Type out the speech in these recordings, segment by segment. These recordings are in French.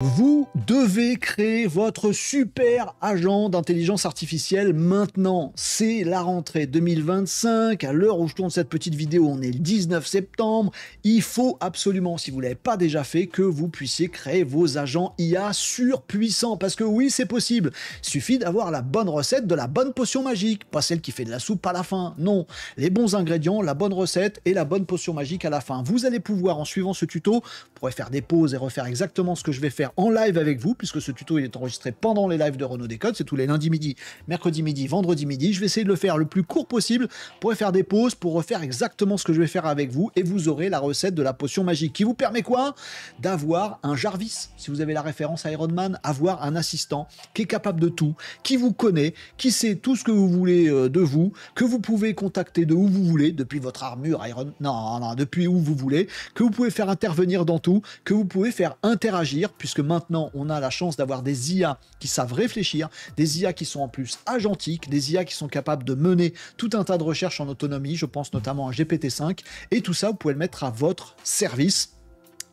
Vous devez créer votre super agent d'intelligence artificielle maintenant. C'est la rentrée 2025. À l'heure où je tourne cette petite vidéo, on est le 19 septembre. Il faut absolument, si vous ne l'avez pas déjà fait, que vous puissiez créer vos agents IA surpuissants. Parce que oui, c'est possible. Il suffit d'avoir la bonne recette de la bonne potion magique. Pas celle qui fait de la soupe à la fin. Non. Les bons ingrédients, la bonne recette et la bonne potion magique à la fin. Vous allez pouvoir, en suivant ce tuto, vous pourrez faire des pauses et refaire exactement ce que je vais faire en live avec vous, puisque ce tuto il est enregistré pendant les lives de Renaud Décode, c'est tous les lundis midi, mercredi midi, vendredi midi. Je vais essayer de le faire le plus court possible, vous pourrez faire des pauses pour refaire exactement ce que je vais faire avec vous, et vous aurez la recette de la potion magique qui vous permet quoi? D'avoir un Jarvis, si vous avez la référence à Iron Man, avoir un assistant qui est capable de tout, qui vous connaît, qui sait tout ce que vous voulez de vous, que vous pouvez contacter de où vous voulez, depuis votre armure Iron... Non, depuis où vous voulez, que vous pouvez faire intervenir dans tout, que vous pouvez faire interagir, puisque maintenant on a la chance d'avoir des IA qui savent réfléchir, des IA qui sont en plus agentiques, des IA qui sont capables de mener tout un tas de recherches en autonomie, je pense notamment à GPT-5, et tout ça vous pouvez le mettre à votre service.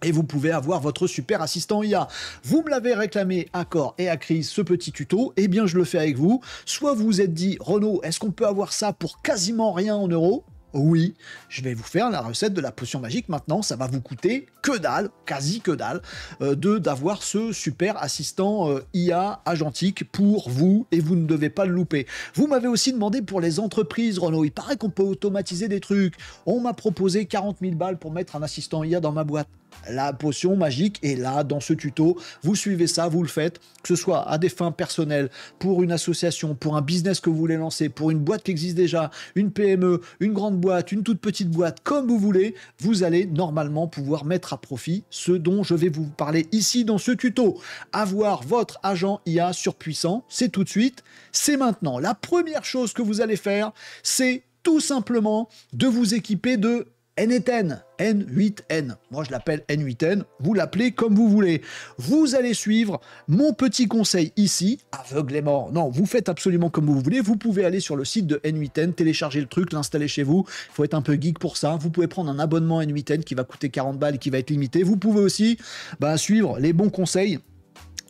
Et vous pouvez avoir votre super assistant IA. Vous me l'avez réclamé à corps et à crise, ce petit tuto, eh bien je le fais avec vous. Soit vous vous êtes dit, Renaud, est-ce qu'on peut avoir ça pour quasiment rien en euros ? Oui, je vais vous faire la recette de la potion magique maintenant, ça va vous coûter que dalle, quasi que dalle, d'avoir ce super assistant IA agentique pour vous, et vous ne devez pas le louper. Vous m'avez aussi demandé pour les entreprises, Renaud, il paraît qu'on peut automatiser des trucs. On m'a proposé 40 000 balles pour mettre un assistant IA dans ma boîte. La potion magique est là, dans ce tuto. Vous suivez ça, vous le faites, que ce soit à des fins personnelles, pour une association, pour un business que vous voulez lancer, pour une boîte qui existe déjà, une PME, une grande boîte, une toute petite boîte, comme vous voulez, vous allez normalement pouvoir mettre à profit ce dont je vais vous parler ici dans ce tuto. Avoir votre agent IA surpuissant, c'est tout de suite, c'est maintenant. La première chose que vous allez faire, c'est tout simplement de vous équiper de N8N, N8N. Moi, je l'appelle N8N. Vous l'appelez comme vous voulez. Vous allez suivre mon petit conseil ici, aveuglément. Non, vous faites absolument comme vous voulez. Vous pouvez aller sur le site de N8N, télécharger le truc, l'installer chez vous. Il faut être un peu geek pour ça. Vous pouvez prendre un abonnement N8N qui va coûter 40 balles et qui va être limité. Vous pouvez aussi suivre les bons conseils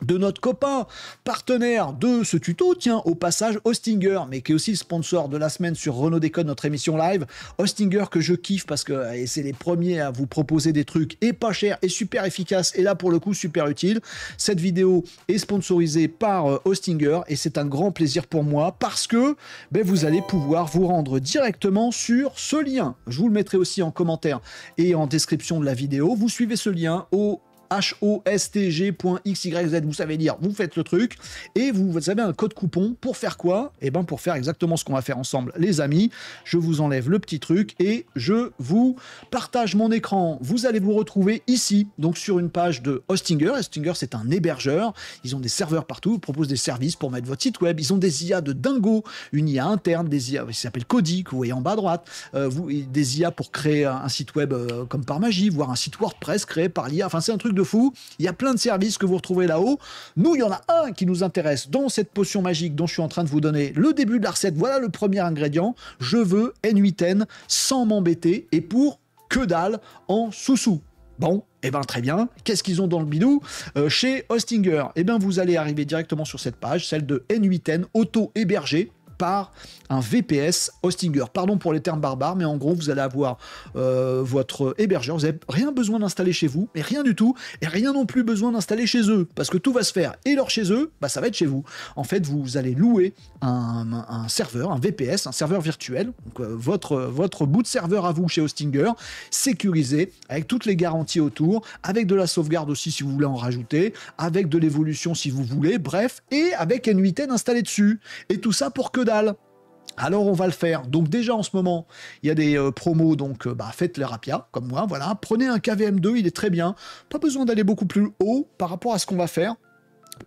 de notre copain, partenaire de ce tuto, tiens, au passage, Hostinger, mais qui est aussi le sponsor de la semaine sur Renaud Décode, notre émission live. Hostinger que je kiffe parce que c'est les premiers à vous proposer des trucs et pas chers et super efficaces, et là pour le coup super utile. Cette vidéo est sponsorisée par Hostinger et c'est un grand plaisir pour moi parce que vous allez pouvoir vous rendre directement sur ce lien. Je vous le mettrai aussi en commentaire et en description de la vidéo. Vous suivez ce lien au hostg.xyz, vous savez dire, vous faites le truc, et vous avez un code coupon pour faire quoi? Eh ben pour faire exactement ce qu'on va faire ensemble, les amis. Je vous enlève le petit truc et je vous partage mon écran. Vous allez vous retrouver ici, donc sur une page de Hostinger. Hostinger, c'est un hébergeur. Ils ont des serveurs partout, ils proposent des services pour mettre votre site web. Ils ont des IA de dingo, une IA interne, des IA qui s'appelle Kodi, que vous voyez en bas à droite, des IA pour créer un site web comme par magie, voire un site WordPress créé par l'IA. Enfin, c'est un truc de fou. Il y a plein de services que vous retrouvez là-haut. Nous, il y en a un qui nous intéresse dans cette potion magique dont je suis en train de vous donner le début de la recette. Voilà le premier ingrédient. Je veux N8N sans m'embêter et pour que dalle en sous-sous. Bon, eh ben très bien. Qu'est-ce qu'ils ont dans le bidou chez Hostinger? Eh bien, vous allez arriver directement sur cette page, celle de N8N, auto-hébergé par un VPS Hostinger. Pardon pour les termes barbares, mais en gros, vous allez avoir votre hébergeur. Vous n'avez rien besoin d'installer chez vous, mais rien du tout, et rien non plus besoin d'installer chez eux, parce que tout va se faire. Et leur chez eux, ça va être chez vous. En fait, vous allez louer un serveur, un VPS, un serveur virtuel, donc votre bout de serveur à vous chez Hostinger, sécurisé, avec toutes les garanties autour, avec de la sauvegarde aussi si vous voulez en rajouter, avec de l'évolution si vous voulez, bref, et avec N8N installé dessus. Et tout ça pour que dalle. Alors on va le faire. Donc déjà en ce moment, il y a des promos, donc faites les rapias, comme moi, voilà. Prenez un KVM2, il est très bien. Pas besoin d'aller beaucoup plus haut par rapport à ce qu'on va faire.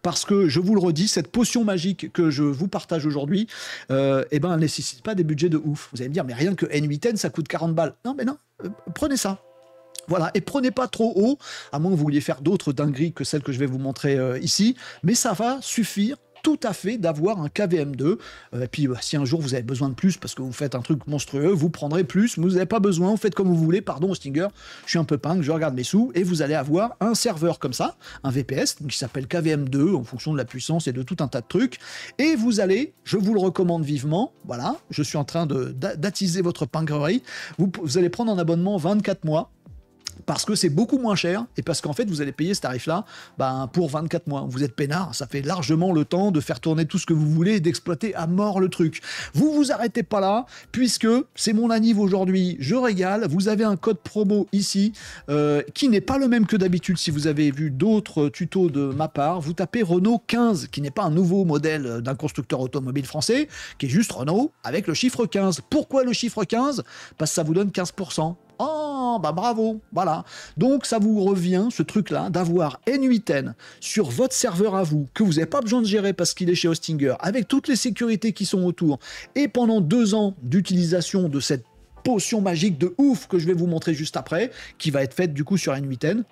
Parce que, je vous le redis, cette potion magique que je vous partage aujourd'hui, elle ne nécessite pas des budgets de ouf. Vous allez me dire, mais rien que N8N, ça coûte 40 balles. Non, mais non, prenez ça. Voilà, et prenez pas trop haut, à moins que vous vouliez faire d'autres dingueries que celles que je vais vous montrer ici, mais ça va suffire tout à fait d'avoir un KVM2. Et puis, si un jour vous avez besoin de plus parce que vous faites un truc monstrueux, vous prendrez plus, mais vous n'avez pas besoin, vous faites comme vous voulez. Pardon, Hostinger, je suis un peu punk, je regarde mes sous, et vous allez avoir un serveur comme ça, un VPS, qui s'appelle KVM2 en fonction de la puissance et de tout un tas de trucs. Et vous allez, je vous le recommande vivement, voilà, je suis en train d'attiser votre punkerie, vous allez prendre un abonnement 24 mois. Parce que c'est beaucoup moins cher et parce qu'en fait vous allez payer ce tarif-là pour 24 mois. Vous êtes peinard, ça fait largement le temps de faire tourner tout ce que vous voulez et d'exploiter à mort le truc. Vous vous arrêtez pas là, puisque c'est mon anniv aujourd'hui, je régale. Vous avez un code promo ici qui n'est pas le même que d'habitude. Si vous avez vu d'autres tutos de ma part, vous tapez Renault 15, qui n'est pas un nouveau modèle d'un constructeur automobile français, qui est juste Renault avec le chiffre 15. Pourquoi le chiffre 15 ? Parce que ça vous donne 15%. Oh, bah bravo, voilà. Donc ça vous revient, ce truc-là, d'avoir N8N sur votre serveur à vous, que vous n'avez pas besoin de gérer parce qu'il est chez Hostinger, avec toutes les sécurités qui sont autour, et pendant 2 ans d'utilisation de cette potion magique de ouf que je vais vous montrer juste après, qui va être faite du coup sur N8N,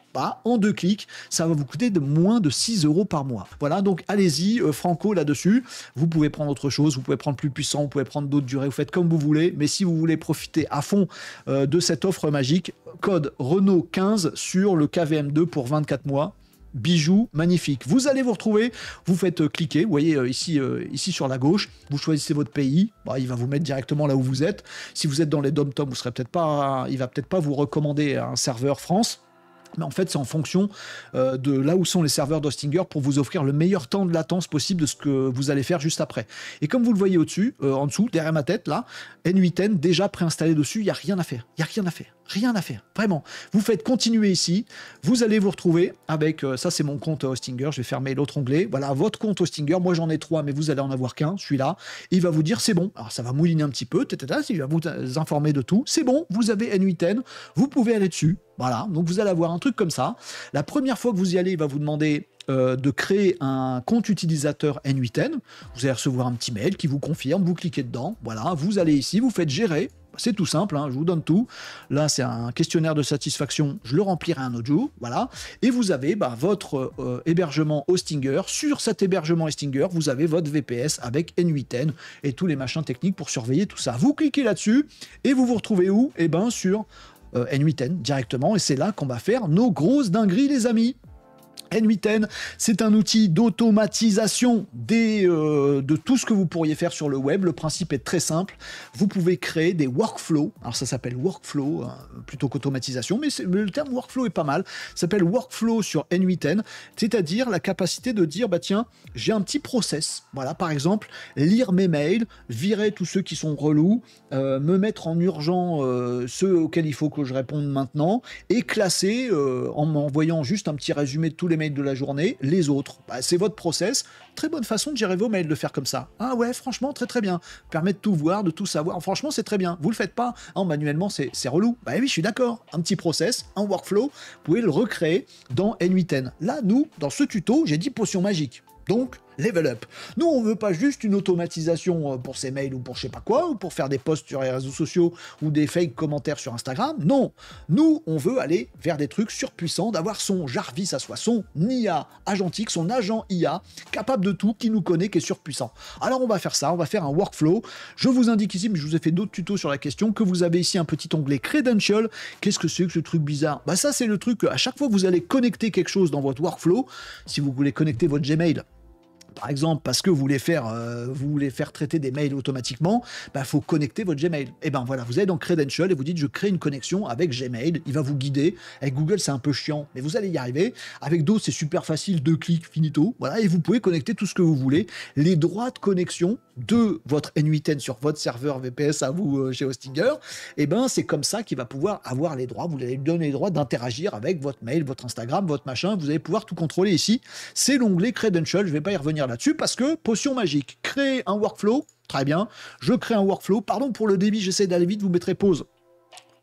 en 2 clics, ça va vous coûter de moins de 6 € par mois. Voilà, donc allez-y, franco là-dessus, vous pouvez prendre autre chose, vous pouvez prendre plus puissant, vous pouvez prendre d'autres durées, vous faites comme vous voulez, mais si vous voulez profiter à fond de cette offre magique, code Renault 15 sur le KVM2 pour 24 mois, bijou magnifique. Vous allez vous retrouver, vous faites cliquer, vous voyez ici sur la gauche, vous choisissez votre pays, il va vous mettre directement là où vous êtes. Si vous êtes dans les dom-tom, il va peut-être pas vous recommander un serveur France. Mais en fait, c'est en fonction de là où sont les serveurs d'Hostinger pour vous offrir le meilleur temps de latence possible de ce que vous allez faire juste après. Et comme vous le voyez au-dessus, en dessous, derrière ma tête, là, N8N déjà préinstallé dessus, il n'y a rien à faire. Il n'y a rien à faire. Rien à faire, vraiment. Vous faites continuer ici, vous allez vous retrouver avec, ça c'est mon compte Hostinger, je vais fermer l'autre onglet, voilà, votre compte Hostinger, moi j'en ai 3, mais vous allez en avoir qu'un, celui-là, il va vous dire c'est bon, alors ça va mouliner un petit peu, il va vous informer de tout, c'est bon, vous avez N8N, vous pouvez aller dessus, voilà, donc vous allez avoir un truc comme ça. La première fois que vous y allez, il va vous demander de créer un compte utilisateur N8N, vous allez recevoir un petit mail qui vous confirme, vous cliquez dedans, voilà, vous allez ici, vous faites gérer. C'est tout simple, je vous donne tout. Là, c'est un questionnaire de satisfaction, je le remplirai un autre jour, voilà. Et vous avez votre hébergement Hostinger. Sur cet hébergement Hostinger, vous avez votre VPS avec N8N et tous les machins techniques pour surveiller tout ça. Vous cliquez là-dessus et vous vous retrouvez où ? Sur N8N directement. Et c'est là qu'on va faire nos grosses dingueries, les amis. N8N, c'est un outil d'automatisation de tout ce que vous pourriez faire sur le web. Le principe est très simple. Vous pouvez créer des workflows. Alors ça s'appelle workflow plutôt qu'automatisation, mais le terme workflow est pas mal. Ça s'appelle workflow sur N8N, c'est-à-dire la capacité de dire tiens, j'ai un petit process. Voilà, par exemple, lire mes mails, virer tous ceux qui sont relous, me mettre en urgent ceux auxquels il faut que je réponde maintenant, et classer en m'envoyant juste un petit résumé de tous les mails de la journée, les autres. C'est votre process. Très bonne façon de gérer vos mails, de faire comme ça. Ah ouais, franchement, très très bien. Permet de tout voir, de tout savoir. Franchement, c'est très bien. Vous le faites pas. Manuellement, c'est relou. Oui, je suis d'accord. Un petit process, un workflow, vous pouvez le recréer dans N8N. Là, nous, dans ce tuto, j'ai dit potion magique. Donc, level up. Nous, on veut pas juste une automatisation pour ses mails ou pour je sais pas quoi, ou pour faire des posts sur les réseaux sociaux ou des fake commentaires sur Instagram. Non. Nous, on veut aller vers des trucs surpuissants, d'avoir son Jarvis à soi, son IA agentique, son agent IA, capable de tout, qui nous connaît, qui est surpuissant. Alors, on va faire ça, on va faire un workflow. Je vous indique ici, mais je vous ai fait d'autres tutos sur la question, que vous avez ici un petit onglet Credential. Qu'est-ce que c'est que ce truc bizarre ? Ça, c'est le truc, à chaque fois que vous allez connecter quelque chose dans votre workflow, si vous voulez connecter votre Gmail, par exemple, parce que vous voulez faire traiter des mails automatiquement, faut connecter votre Gmail. Et voilà, vous allez dans Credential et vous dites je crée une connexion avec Gmail, il va vous guider. Avec Google, c'est un peu chiant, mais vous allez y arriver. Avec d'autres, c'est super facile, 2 clics, finito. Voilà, et vous pouvez connecter tout ce que vous voulez. Les droits de connexion de votre N8N sur votre serveur VPS à vous chez Hostinger, c'est comme ça qu'il va pouvoir avoir les droits. Vous allez lui donner les droits d'interagir avec votre mail, votre Instagram, votre machin. Vous allez pouvoir tout contrôler ici. C'est l'onglet Credential. Je vais pas y revenir là-dessus parce que potion magique, créer un workflow, très bien, je crée un workflow, pardon pour le débit, j'essaie d'aller vite, vous mettrez pause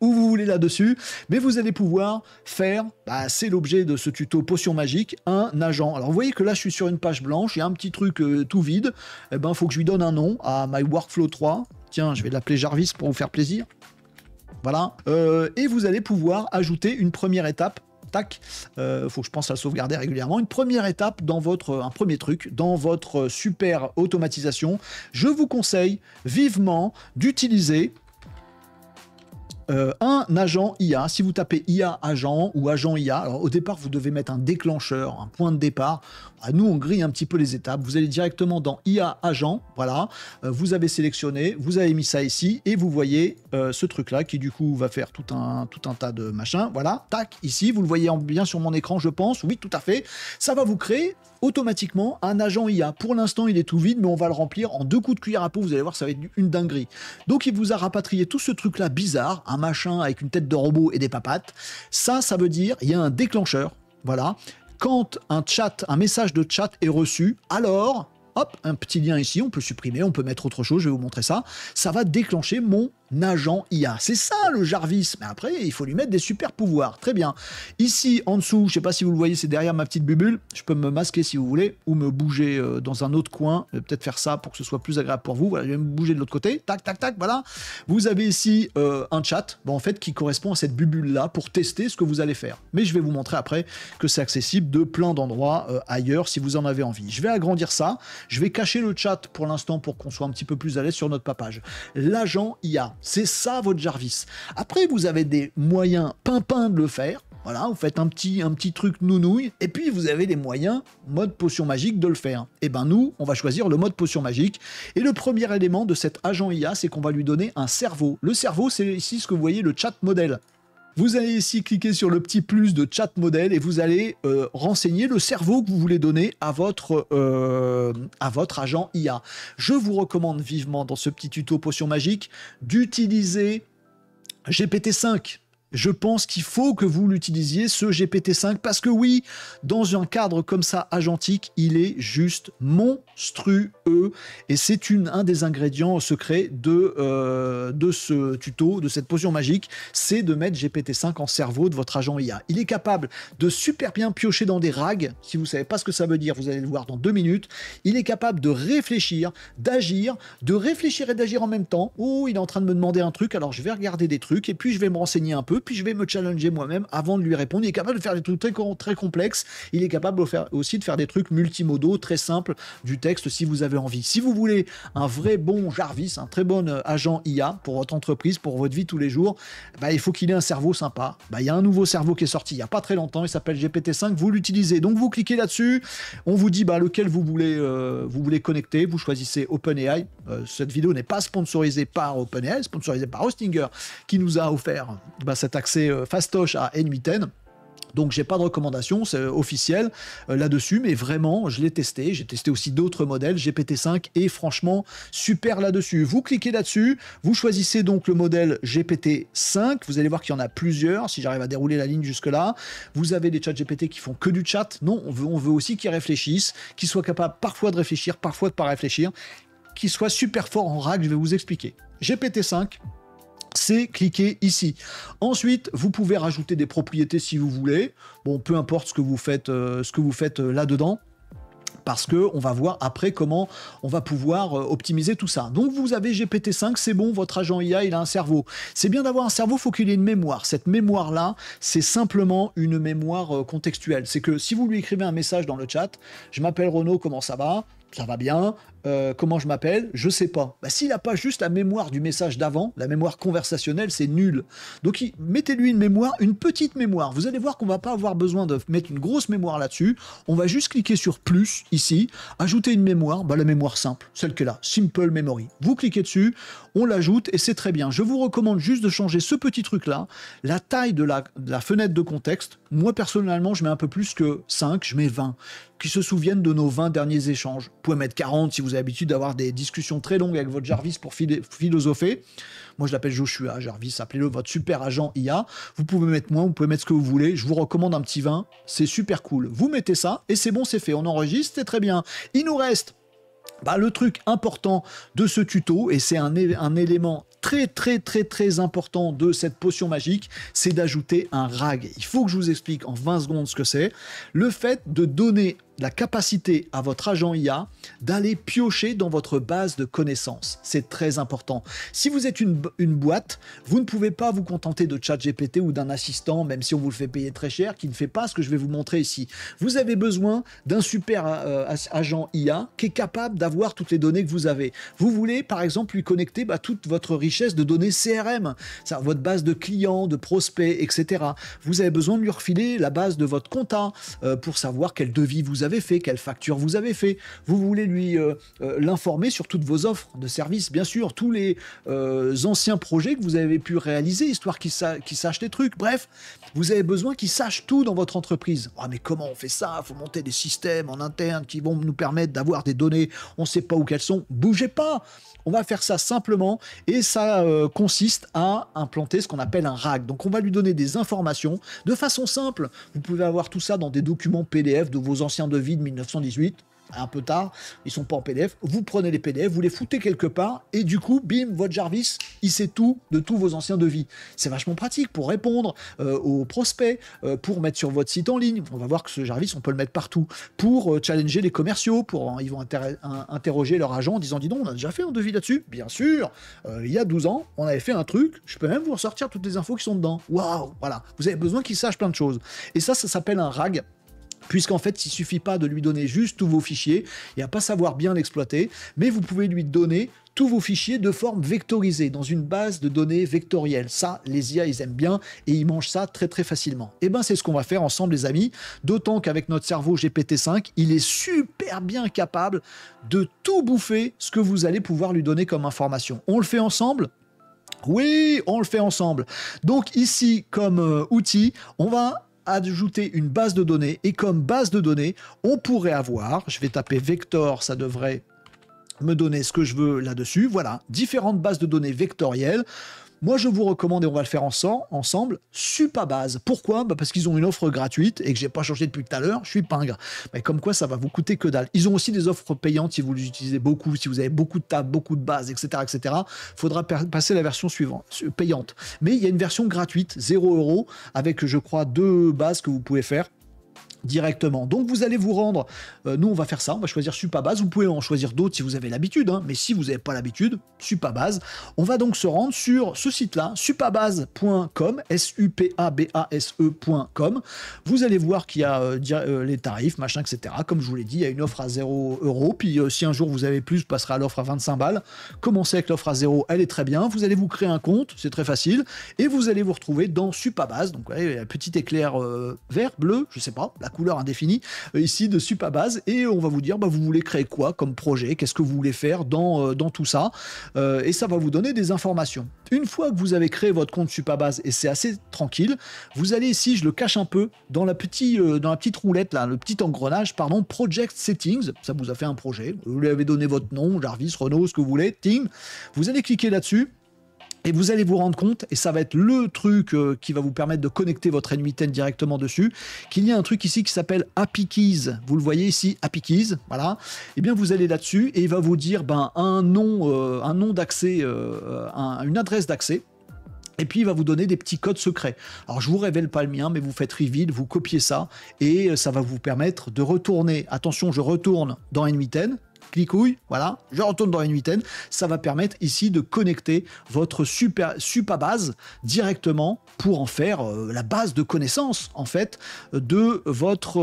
où vous voulez là-dessus, mais vous allez pouvoir faire, c'est l'objet de ce tuto potion magique, un agent. Alors vous voyez que là je suis sur une page blanche, il y a un petit truc tout vide, faut que je lui donne un nom à my workflow 3, tiens, je vais l'appeler Jarvis pour vous faire plaisir, voilà, et vous allez pouvoir ajouter une première étape tac, faut que je pense à le sauvegarder régulièrement. Une première étape un premier truc dans votre super automatisation. Je vous conseille vivement d'utiliser un agent IA. Si vous tapez IA agent ou agent IA, alors au départ vous devez mettre un déclencheur, un point de départ. Nous on grille un petit peu les étapes. Vous allez directement dans IA agent, voilà. Vous avez sélectionné, vous avez mis ça ici et vous voyez ce truc là qui du coup va faire tout un tas de machins. Voilà, tac, ici vous le voyez bien sur mon écran je pense. Oui, tout à fait. Ça va vous créer automatiquement un agent IA. Pour l'instant il est tout vide mais on va le remplir en 2 coups de cuillère à peau. Vous allez voir, ça va être une dinguerie. Donc il vous a rapatrié tout ce truc là bizarre, un machin avec une tête de robot et des papates. Ça veut dire il y a un déclencheur. Voilà. Quand un message de chat est reçu, alors, hop, un petit lien ici, on peut supprimer, on peut mettre autre chose, je vais vous montrer ça. Ça va déclencher mon agent IA. C'est ça le Jarvis. Mais après, il faut lui mettre des super pouvoirs. Très bien. Ici, en dessous, je sais pas si vous le voyez, c'est derrière ma petite bubule. Je peux me masquer si vous voulez, ou me bouger dans un autre coin. Peut-être faire ça pour que ce soit plus agréable pour vous. Voilà, je vais me bouger de l'autre côté. Tac, tac, tac, voilà. Vous avez ici un chat, en fait, qui correspond à cette bubule-là pour tester ce que vous allez faire. Mais je vais vous montrer après que c'est accessible de plein d'endroits ailleurs si vous en avez envie. Je vais agrandir ça. Je vais cacher le chat pour l'instant pour qu'on soit un petit peu plus à l'aise sur notre papage. L'agent IA. C'est ça votre Jarvis. Après, vous avez des moyens pimpins de le faire. Voilà, vous faites un petit truc nounouille. Et puis, vous avez les moyens, mode potion magique, de le faire. Et ben nous, on va choisir le mode potion magique. Et le premier élément de cet agent IA, c'est qu'on va lui donner un cerveau. Le cerveau, c'est ici ce que vous voyez, le chat modèle. Vous allez ici cliquer sur le petit plus de chat modèle et vous allez renseigner le cerveau que vous voulez donner à votre agent IA. Je vous recommande vivement dans ce petit tuto potion magique d'utiliser GPT-5. Je pense qu'il faut que vous l'utilisiez, ce GPT-5, parce que oui, dans un cadre comme ça, agentique, il est juste monstrueux. Et c'est un des ingrédients secrets de ce tuto, de cette potion magique, c'est de mettre GPT-5 en cerveau de votre agent IA. Il est capable de super bien piocher dans des rags. Si vous ne savez pas ce que ça veut dire, vous allez le voir dans 2 minutes. Il est capable de réfléchir, d'agir, de réfléchir et d'agir en même temps. Oh, il est en train de me demander un truc, alors je vais regarder des trucs et puis je vais me renseigner un peu. Puis je vais me challenger moi-même avant de lui répondre. Il est capable de faire des trucs très complexes. Il est capable aussi de faire des trucs multimodaux, très simples, du texte si vous avez envie. Si vous voulez un vrai bon Jarvis, un très bon agent IA pour votre entreprise, pour votre vie tous les jours, il faut qu'il ait un cerveau sympa. Il y a un nouveau cerveau qui est sorti il n'y a pas très longtemps, il s'appelle GPT-5, vous l'utilisez. Donc vous cliquez là-dessus, on vous dit lequel vous voulez connecter, vous choisissez OpenAI. Cette vidéo n'est pas sponsorisée par OpenAI, sponsorisée par Hostinger, qui nous a offert cet accès fastoche à N8N. Donc j'ai pas de recommandation, c'est officiel là-dessus, mais vraiment, je l'ai testé. J'ai testé aussi d'autres modèles, GPT-5, et franchement, super là-dessus. Vous cliquez là-dessus, vous choisissez donc le modèle GPT-5. Vous allez voir qu'il y en a plusieurs, si j'arrive à dérouler la ligne jusque-là. Vous avez des chats GPT qui font que du chat. Non, on veut aussi qu'ils réfléchissent, qu'ils soient capables parfois de réfléchir, parfois de pas réfléchir, qu'ils soient super forts en RAG, je vais vous expliquer. GPT-5, c'est cliquer ici. Ensuite, vous pouvez rajouter des propriétés si vous voulez. Bon, peu importe ce que vous faites là-dedans, parce que on va voir après comment on va pouvoir optimiser tout ça. Donc vous avez GPT-5, c'est bon, votre agent IA, il a un cerveau. C'est bien d'avoir un cerveau, il faut qu'il ait une mémoire. Cette mémoire-là, c'est simplement une mémoire contextuelle. C'est que si vous lui écrivez un message dans le chat, je m'appelle Renaud, comment ça va ? Ça va bien. Comment je m'appelle? Je sais pas. S'il n'a pas juste la mémoire du message d'avant, la mémoire conversationnelle, c'est nul. Donc mettez-lui une mémoire, une petite mémoire. Vous allez voir qu'on va pas avoir besoin de mettre une grosse mémoire là-dessus. On va juste cliquer sur plus ici, ajouter une mémoire, la mémoire simple, celle qui est là, Simple Memory. Vous cliquez dessus, on l'ajoute et c'est très bien. Je vous recommande juste de changer ce petit truc-là, la taille de la fenêtre de contexte. Moi personnellement, je mets un peu plus que 5, je mets 20. Qui se souviennent de nos 20 derniers échanges. Vous pouvez mettre 40 si vous avez l'habitude d'avoir des discussions très longues avec votre Jarvis pour philosopher. Moi, je l'appelle Joshua, Jarvis, appelez-le votre super agent IA. Vous pouvez mettre moins, vous pouvez mettre ce que vous voulez. Je vous recommande un petit 20, c'est super cool. Vous mettez ça et c'est bon, c'est fait. On enregistre, c'est très bien. Il nous reste le truc important de ce tuto, et c'est un élément très important de cette potion magique, c'est d'ajouter un RAG. Il faut que je vous explique en 20 secondes ce que c'est. Le fait de donner la capacité à votre agent IA d'aller piocher dans votre base de connaissances. C'est très important. Si vous êtes une boîte, vous ne pouvez pas vous contenter de ChatGPT ou d'un assistant, même si on vous le fait payer très cher, qui ne fait pas ce que je vais vous montrer ici. Vous avez besoin d'un super agent IA qui est capable d'avoir toutes les données que vous avez. Vous voulez, par exemple, lui connecter toute votre richesse de données CRM, votre base de clients, de prospects, etc. Vous avez besoin de lui refiler la base de votre compta pour savoir quel devis vous avez fait, quelle facture vous avez fait. Vous voulez lui l'informer sur toutes vos offres de services, bien sûr, tous les anciens projets que vous avez pu réaliser, histoire qu'il sache les trucs. Bref, vous avez besoin qu'il sache tout dans votre entreprise. Oh, mais comment on fait ça? Il faut monter des systèmes en interne qui vont nous permettre d'avoir des données, on ne sait pas où qu'elles sont. Bougez pas! On va faire ça simplement et ça consiste à implanter ce qu'on appelle un RAG. Donc on va lui donner des informations de façon simple. Vous pouvez avoir tout ça dans des documents PDF de vos anciens devis de 1918. Un peu tard, ils sont pas en PDF. Vous prenez les PDF, vous les foutez quelque part et du coup, bim, votre Jarvis, il sait tout de tous vos anciens devis. C'est vachement pratique pour répondre aux prospects, pour mettre sur votre site en ligne. On va voir que ce Jarvis, on peut le mettre partout. Pour challenger les commerciaux, ils vont interroger leur agent en disant, dis donc, on a déjà fait un devis là-dessus? Bien sûr, il y a 12 ans, on avait fait un truc, je peux même vous ressortir toutes les infos qui sont dedans. Waouh, voilà. Vous avez besoin qu'il sache plein de choses. Et ça s'appelle un RAG. Puisqu'en fait, il ne suffit pas de lui donner juste tous vos fichiers et à pas savoir bien l'exploiter, mais vous pouvez lui donner tous vos fichiers de forme vectorisée, dans une base de données vectorielle. Ça, les IA, ils aiment bien et ils mangent ça très très facilement. Et bien, c'est ce qu'on va faire ensemble, les amis, d'autant qu'avec notre cerveau GPT-5, il est super bien capable de tout bouffer ce que vous allez pouvoir lui donner comme information. On le fait ensemble ? Oui, on le fait ensemble. Donc ici, comme outil, on va ajouter une base de données et comme base de données, on pourrait avoir, je vais taper vector, ça devrait me donner ce que je veux là-dessus, voilà, différentes bases de données vectorielles. Moi, je vous recommande, et on va le faire ensemble, Supabase. Pourquoi? Parce qu'ils ont une offre gratuite et que j'ai pas changé depuis tout à l'heure, je suis pingre. Mais comme quoi, ça va vous coûter que dalle. Ils ont aussi des offres payantes si vous les utilisez beaucoup, si vous avez beaucoup de tables, beaucoup de bases, etc., etc. Faudra passer la version suivante, payante. Mais il y a une version gratuite, 0 €, avec, je crois, 2 bases que vous pouvez faire directement. Donc vous allez vous rendre, nous on va faire ça, on va choisir Supabase, vous pouvez en choisir d'autres si vous avez l'habitude, mais si vous n'avez pas l'habitude, Supabase, on va donc se rendre sur ce site-là, supabase.com, supabase.com, vous allez voir qu'il y a les tarifs, machin, etc. Comme je vous l'ai dit, il y a une offre à 0 €, puis si un jour vous avez plus, vous passerez à l'offre à 25 balles. Commencez avec l'offre à 0, elle est très bien, vous allez vous créer un compte, c'est très facile, et vous allez vous retrouver dans Supabase, donc ouais, un petit éclair vert, bleu, je sais pas, la couleur indéfinie ici de Supabase, et on va vous dire vous voulez créer quoi comme projet, qu'est-ce que vous voulez faire dans tout ça, et ça va vous donner des informations. Une fois que vous avez créé votre compte Supabase, et c'est assez tranquille, vous allez ici, je le cache un peu, dans la petite roulette là, le petit engrenage, pardon, Project Settings, ça vous a fait un projet, vous lui avez donné votre nom, Jarvis, Renault, ce que vous voulez, ting, vous allez cliquer là-dessus. Et vous allez vous rendre compte, et ça va être le truc qui va vous permettre de connecter votre N8N directement dessus, qu'il y a un truc ici qui s'appelle Happy Keys. Vous le voyez ici, Happy Keys, voilà. Et bien vous allez là-dessus et il va vous dire un nom d'accès, une adresse d'accès. Et puis il va vous donner des petits codes secrets. Alors je vous révèle pas le mien, mais vous faites reveal, vous copiez ça, et ça va vous permettre de retourner. Attention, je retourne dans N8N. Clicouille, voilà, je retourne dans N8N, ça va permettre ici de connecter votre Supabase directement pour en faire la base de connaissances en fait de votre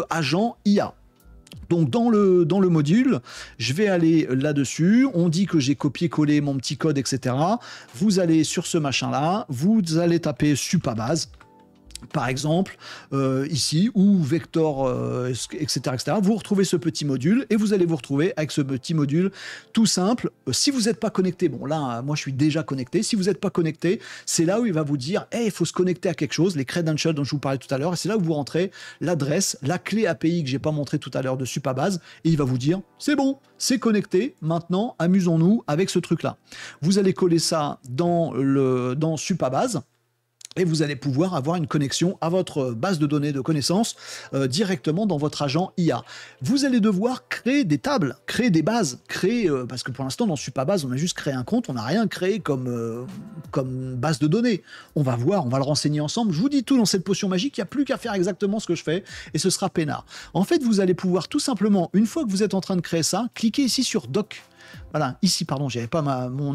agent IA. Donc dans le module, je vais aller là-dessus, on dit que j'ai copié-collé mon petit code, etc. Vous allez sur ce machin-là, vous allez taper Supabase, par exemple, ici, ou Vector, etc., etc. Vous retrouvez ce petit module et vous allez vous retrouver avec ce petit module tout simple. Si vous n'êtes pas connecté, bon là, moi je suis déjà connecté. Si vous n'êtes pas connecté, c'est là où il va vous dire, hey, il faut se connecter à quelque chose, les credentials dont je vous parlais tout à l'heure, et c'est là où vous rentrez l'adresse, la clé API que j'ai pas montré tout à l'heure de Supabase, et il va vous dire, c'est bon, c'est connecté, maintenant amusons-nous avec ce truc-là. Vous allez coller ça dans Supabase. et vous allez pouvoir avoir une connexion à votre base de données de connaissances directement dans votre agent IA. Vous allez devoir créer des tables, créer des bases, parce que pour l'instant dans Supabase on a juste créé un compte, on n'a rien créé comme base de données. On va voir, on va le renseigner ensemble. Je vous dis tout dans cette potion magique, il n'y a plus qu'à faire exactement ce que je fais et ce sera peinard. En fait, vous allez pouvoir tout simplement, une fois que vous êtes en train de créer ça, cliquer ici sur Doc. Voilà, ici, pardon, j'avais pas mon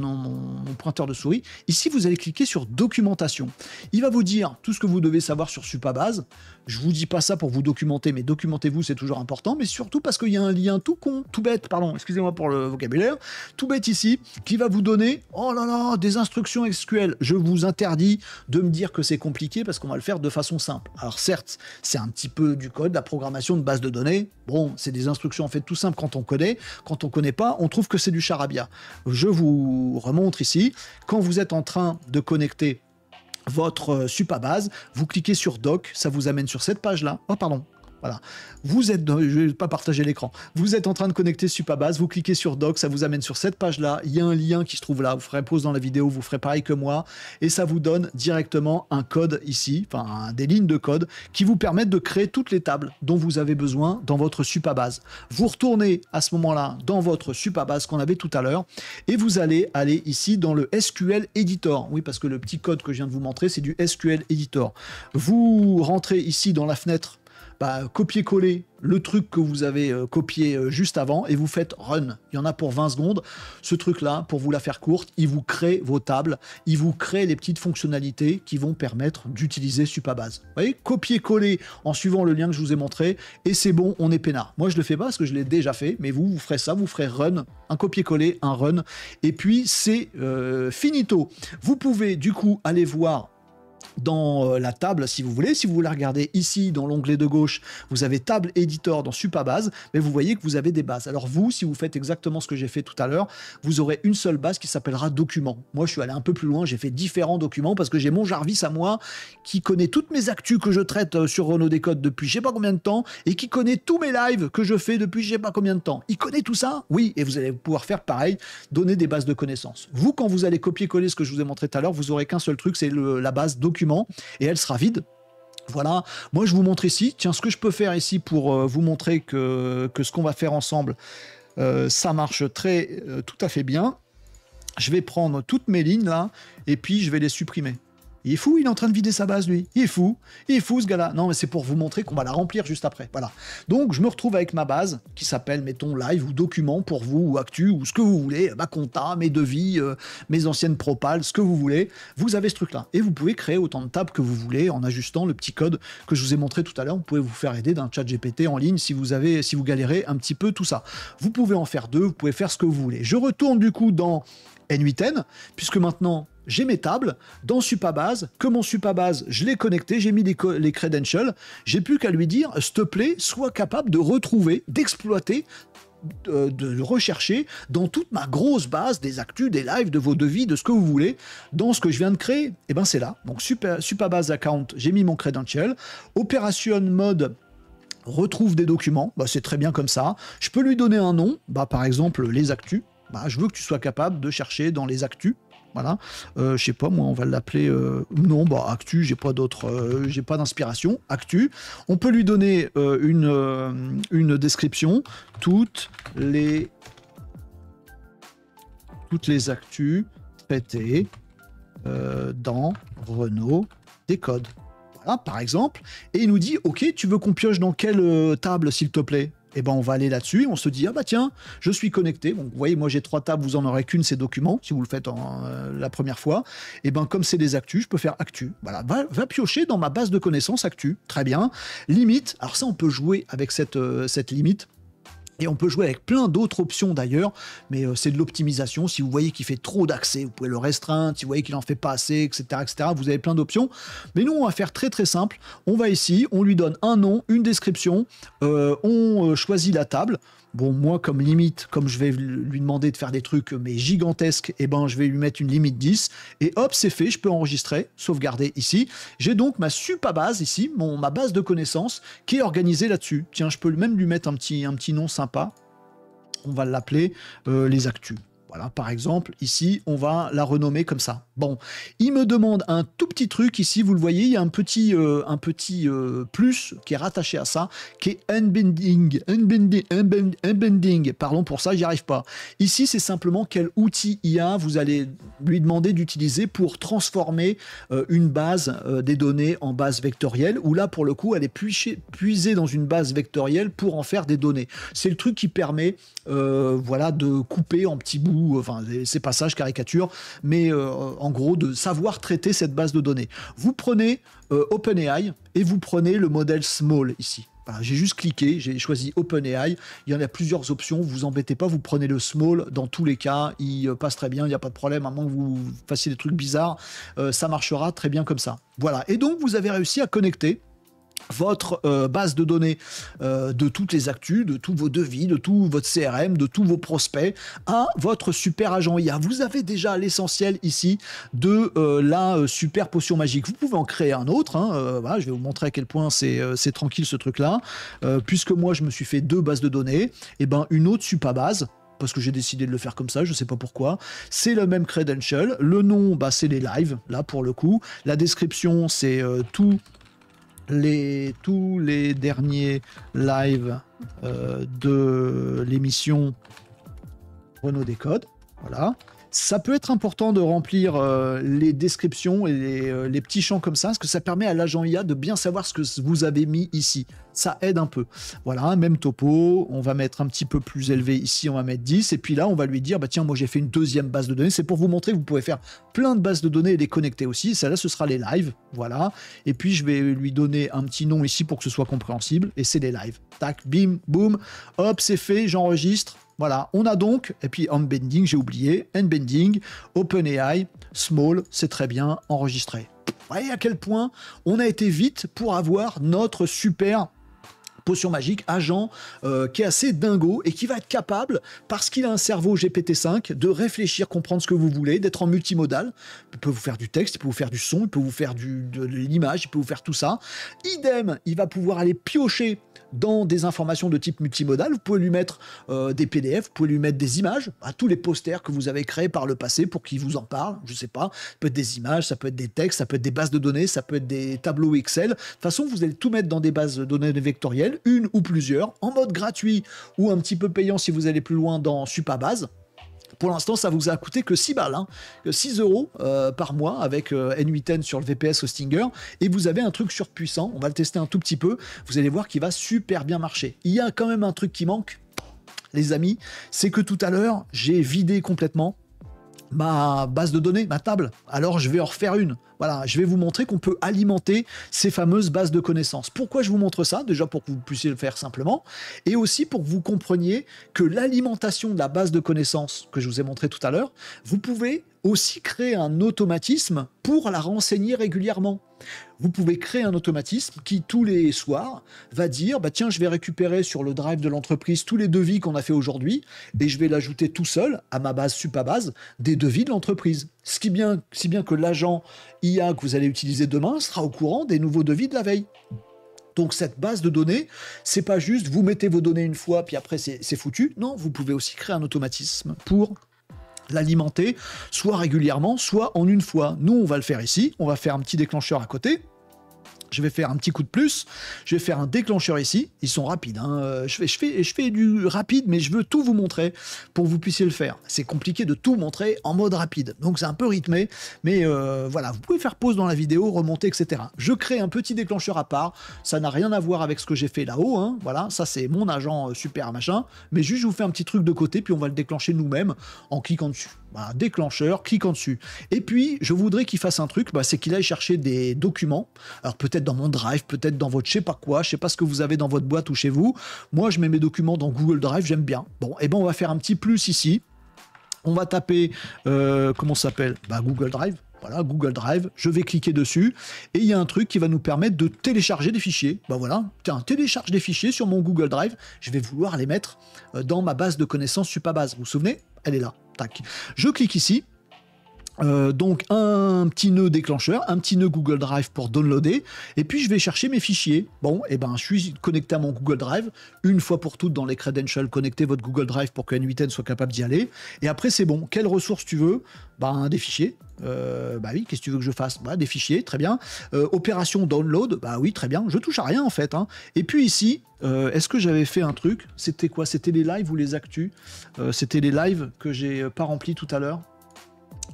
pointeur de souris. Ici, vous allez cliquer sur Documentation. Il va vous dire tout ce que vous devez savoir sur Supabase. Je vous dis pas ça pour vous documenter, mais documentez-vous, c'est toujours important. Mais surtout parce qu'il y a un lien tout bête, pardon, excusez-moi pour le vocabulaire, tout bête ici, qui va vous donner, oh là là, des instructions SQL. Je vous interdis de me dire que c'est compliqué parce qu'on va le faire de façon simple. Alors certes, c'est un petit peu du code, la programmation de base de données. Bon, c'est des instructions en fait tout simples quand on connaît. Quand on connaît pas, on trouve que c'est du charabia. Je vous remontre ici. Quand vous êtes en train de connecter votre Supabase, vous cliquez sur Doc, ça vous amène sur cette page-là. Oh, pardon. Voilà. Vous êtes, je ne vais pas partager l'écran. Vous êtes en train de connecter Supabase, vous cliquez sur Doc, ça vous amène sur cette page-là. Il y a un lien qui se trouve là. Vous ferez pause dans la vidéo, vous ferez pareil que moi. Et ça vous donne directement un code ici, enfin des lignes de code qui vous permettent de créer toutes les tables dont vous avez besoin dans votre Supabase. Vous retournez à ce moment-là dans votre Supabase qu'on avait tout à l'heure et vous allez aller ici dans le SQL Editor. Oui, parce que le petit code que je viens de vous montrer, c'est du SQL Editor. Vous rentrez ici dans la fenêtre, copier-coller le truc que vous avez copié juste avant et vous faites Run. Il y en a pour 20 secondes. Ce truc-là, pour vous la faire courte, il vous crée vos tables, il vous crée les petites fonctionnalités qui vont permettre d'utiliser Supabase. Vous voyez, copier-coller en suivant le lien que je vous ai montré et c'est bon, on est peinard. Moi, je le fais pas parce que je l'ai déjà fait, mais vous ferez ça, vous ferez Run, un copier-coller, un Run et puis c'est finito. Vous pouvez du coup aller voir dans la table si vous voulez. Si vous voulez regarder ici dans l'onglet de gauche, vous avez table éditeur dans Supabase, mais vous voyez que vous avez des bases. Alors vous, si vous faites exactement ce que j'ai fait tout à l'heure, vous aurez une seule base qui s'appellera document. Moi, je suis allé un peu plus loin, j'ai fait différents documents parce que j'ai mon Jarvis à moi qui connaît toutes mes actus que je traite sur Renault Décode depuis je sais pas combien de temps et qui connaît tous mes lives que je fais depuis je sais pas combien de temps. Il connaît tout ça? Oui, et vous allez pouvoir faire pareil, donner des bases de connaissances. Vous, quand vous allez copier-coller ce que je vous ai montré tout à l'heure, vous aurez qu'un seul truc, c'est la base document et elle sera vide. Voilà, moi je vous montre ici, tiens, ce que je peux faire ici pour vous montrer que ce qu'on va faire ensemble, ça marche tout à fait bien. Je vais prendre toutes mes lignes là, et puis je vais les supprimer. Il est fou, il est en train de vider sa base, lui. Il est fou ce gars-là. Non, mais c'est pour vous montrer qu'on va la remplir juste après. Voilà. Donc, je me retrouve avec ma base qui s'appelle, mettons, live ou document pour vous, ou actu, ou ce que vous voulez, ma compta, mes devis, mes anciennes propales, ce que vous voulez. Vous avez ce truc-là. Et vous pouvez créer autant de tables que vous voulez en ajustant le petit code que je vous ai montré tout à l'heure. Vous pouvez vous faire aider d'un chat GPT en ligne si vous galérez un petit peu tout ça. Vous pouvez en faire deux, vous pouvez faire ce que vous voulez. Je retourne du coup dans N8N, puisque maintenant, j'ai mes tables dans Supabase, que mon Supabase, je l'ai connecté, j'ai mis les credentials, j'ai plus qu'à lui dire, s'il te plaît, sois capable de retrouver, d'exploiter, de rechercher dans toute ma grosse base des actus, des lives, de vos devis, de ce que vous voulez, dans ce que je viens de créer. Et ben c'est là. Donc Supabase account, j'ai mis mon credential. Operation mode, retrouve des documents, c'est très bien comme ça. Je peux lui donner un nom, par exemple les actus. Je veux que tu sois capable de chercher dans les actus. Voilà, je sais pas, moi on va l'appeler non, actu, j'ai pas d'inspiration, actu. On peut lui donner une description, toutes les actus traitées dans Renault Décode. Voilà, par exemple, et il nous dit, ok, tu veux qu'on pioche dans quelle table, s'il te plaît? Et on va aller là-dessus, on se dit, tiens, je suis connecté. Bon, vous voyez, moi j'ai 3 tables, vous en aurez qu'une, ces documents, si vous le faites la première fois. Et comme c'est des actus, je peux faire actu. Voilà, va piocher dans ma base de connaissances actu. Très bien. Limite, alors ça, on peut jouer avec cette limite. Et on peut jouer avec plein d'autres options d'ailleurs, mais c'est de l'optimisation. Si vous voyez qu'il fait trop d'accès, vous pouvez le restreindre. Si vous voyez qu'il en fait pas assez, etc., vous avez plein d'options. Mais nous, on va faire très très simple. On va ici, on lui donne un nom, une description, on choisit la table. Bon, moi, comme limite, comme je vais lui demander de faire des trucs mais gigantesques, je vais lui mettre une limite 10. Et hop, c'est fait, je peux enregistrer, sauvegarder ici. J'ai donc ma Supabase ici, ma base de connaissances, qui est organisée là-dessus. Tiens, je peux même lui mettre un petit nom sympa. On va l'appeler les actus. Voilà, par exemple, ici, on va la renommer comme ça. Bon, il me demande un tout petit truc ici, vous le voyez, il y a un petit plus qui est rattaché à ça, qui est unbending. Pardon pour ça, j'y arrive pas. Ici, c'est simplement quel outil IA vous allez lui demander d'utiliser pour transformer une base des données en base vectorielle, où là, pour le coup, elle est puisée dans une base vectorielle pour en faire des données. C'est le truc qui permet voilà, de couper en petits bouts, enfin, c'est passages, caricature, mais en gros, de savoir traiter cette base de données. Vous prenez OpenAI et vous prenez le modèle Small ici. Voilà, j'ai juste cliqué, j'ai choisi OpenAI. Il y en a plusieurs options, vous embêtez pas, vous prenez le Small. Dans tous les cas, il passe très bien, il n'y a pas de problème, à moins que vous fassiez des trucs bizarres, ça marchera très bien comme ça. Voilà, et donc vous avez réussi à connecter votre base de données de toutes les actus, de tous vos devis, de tout votre CRM, de tous vos prospects à votre super agent IA. Vous avez déjà l'essentiel ici de la super potion magique. Vous pouvez en créer un autre. Hein, voilà, je vais vous montrer à quel point c'est tranquille ce truc-là. Puisque moi, je me suis fait 2 bases de données, et ben une autre super base, parce que j'ai décidé de le faire comme ça, je sais pas pourquoi. C'est le même credential. Le nom, bah, c'est les lives, là pour le coup. La description, c'est tous les derniers lives de l'émission Renault Décode. Voilà. Ça peut être important de remplir les descriptions et les petits champs comme ça, parce que ça permet à l'agent IA de bien savoir ce que vous avez mis ici. Ça aide un peu. Voilà, même topo, on va mettre un petit peu plus élevé ici, on va mettre 10, et puis là, on va lui dire, bah tiens, moi j'ai fait une deuxième base de données, c'est pour vous montrer que vous pouvez faire plein de bases de données et les connecter aussi. Celle-là, ce sera les lives, voilà. Et puis, je vais lui donner un petit nom ici pour que ce soit compréhensible, et c'est les lives. Tac, bim, boum, hop, c'est fait, j'enregistre. Voilà, on a donc, et puis unbending, j'ai oublié, unbending, OpenAI, small, c'est très bien, enregistré. Vous voyez à quel point on a été vite pour avoir notre super potion magique, agent qui est assez dingo et qui va être capable, parce qu'il a un cerveau GPT-5, de réfléchir, comprendre ce que vous voulez, d'être en multimodal. Il peut vous faire du texte, il peut vous faire du son, il peut vous faire de l'image, il peut vous faire tout ça. Idem, il va pouvoir aller piocher dans des informations de type multimodal. Vous pouvez lui mettre des PDF, vous pouvez lui mettre des images, à tous les posters que vous avez créés par le passé pour qu'il vous en parle, je sais pas. Ça peut être des images, ça peut être des textes, ça peut être des bases de données, ça peut être des tableaux Excel. De toute façon, vous allez tout mettre dans des bases de données vectorielles, une ou plusieurs, en mode gratuit ou un petit peu payant si vous allez plus loin dans Supabase. Pour l'instant, ça vous a coûté que 6 balles, hein, 6 euros par mois avec N8N sur le VPS Hostinger, et vous avez un truc surpuissant. On va le tester un tout petit peu. Vous allez voir qu'il va super bien marcher. Il y a quand même un truc qui manque, les amis, c'est que tout à l'heure, j'ai vidé complètement ma base de données, ma table. Alors, je vais en refaire une. Voilà, je vais vous montrer qu'on peut alimenter ces fameuses bases de connaissances. Pourquoi je vous montre ça? Déjà pour que vous puissiez le faire simplement, et aussi pour que vous compreniez que l'alimentation de la base de connaissances que je vous ai montré tout à l'heure, vous pouvez aussi créer un automatisme pour la renseigner régulièrement. Vous pouvez créer un automatisme qui, tous les soirs, va dire, bah tiens, je vais récupérer sur le drive de l'entreprise tous les devis qu'on a fait aujourd'hui, et je vais l'ajouter tout seul à ma base Supabase des devis de l'entreprise. Si bien que l'agent IA que vous allez utiliser demain sera au courant des nouveaux devis de la veille. Donc cette base de données, c'est pas juste vous mettez vos données une fois puis après c'est foutu. Non, vous pouvez aussi créer un automatisme pour l'alimenter, soit régulièrement, soit en une fois. Nous, on va le faire ici, on va faire un petit déclencheur à côté. Je vais faire un petit coup de plus, je vais faire un déclencheur ici, ils sont rapides, hein. Je fais du rapide, mais je veux tout vous montrer pour que vous puissiez le faire. C'est compliqué de tout montrer en mode rapide, donc c'est un peu rythmé, mais voilà, vous pouvez faire pause dans la vidéo, remonter, etc. Je crée un petit déclencheur à part, ça n'a rien à voir avec ce que j'ai fait là-haut, hein. Voilà, ça c'est mon agent super machin, mais juste je vous fais un petit truc de côté, puis on va le déclencher nous-mêmes en cliquant dessus. Voilà, déclencheur, cliquant dessus. Et puis, je voudrais qu'il fasse un truc, bah, c'est qu'il aille chercher des documents. Alors peut-être dans mon Drive, peut-être dans votre je sais pas quoi, je sais pas ce que vous avez dans votre boîte ou chez vous. Moi, je mets mes documents dans Google Drive, j'aime bien. Bon, et ben on va faire un petit plus ici. On va taper, comment ça s'appelle? Bah, Google Drive. Voilà, Google Drive, je vais cliquer dessus, et il y a un truc qui va nous permettre de télécharger des fichiers. Ben voilà, tiens, télécharge des fichiers sur mon Google Drive, je vais vouloir les mettre dans ma base de connaissances Supabase. Vous vous souvenez? Elle est là, tac. Je clique ici, Donc un petit nœud déclencheur, un petit nœud Google Drive pour downloader, et puis je vais chercher mes fichiers. Bon, et ben je suis connecté à mon Google Drive, une fois pour toutes dans les credentials, connectez votre Google Drive pour que N8N soit capable d'y aller, et après c'est bon. Quelles ressources tu veux? Ben des fichiers. Bah oui, qu'est-ce que tu veux que je fasse? Bah des fichiers, très bien. Opération download, bah oui, très bien, je touche à rien en fait, hein. Et puis ici, est-ce que j'avais fait un truc? C'était quoi? C'était les lives ou les actus? C'était les lives que j'ai pas remplis tout à l'heure.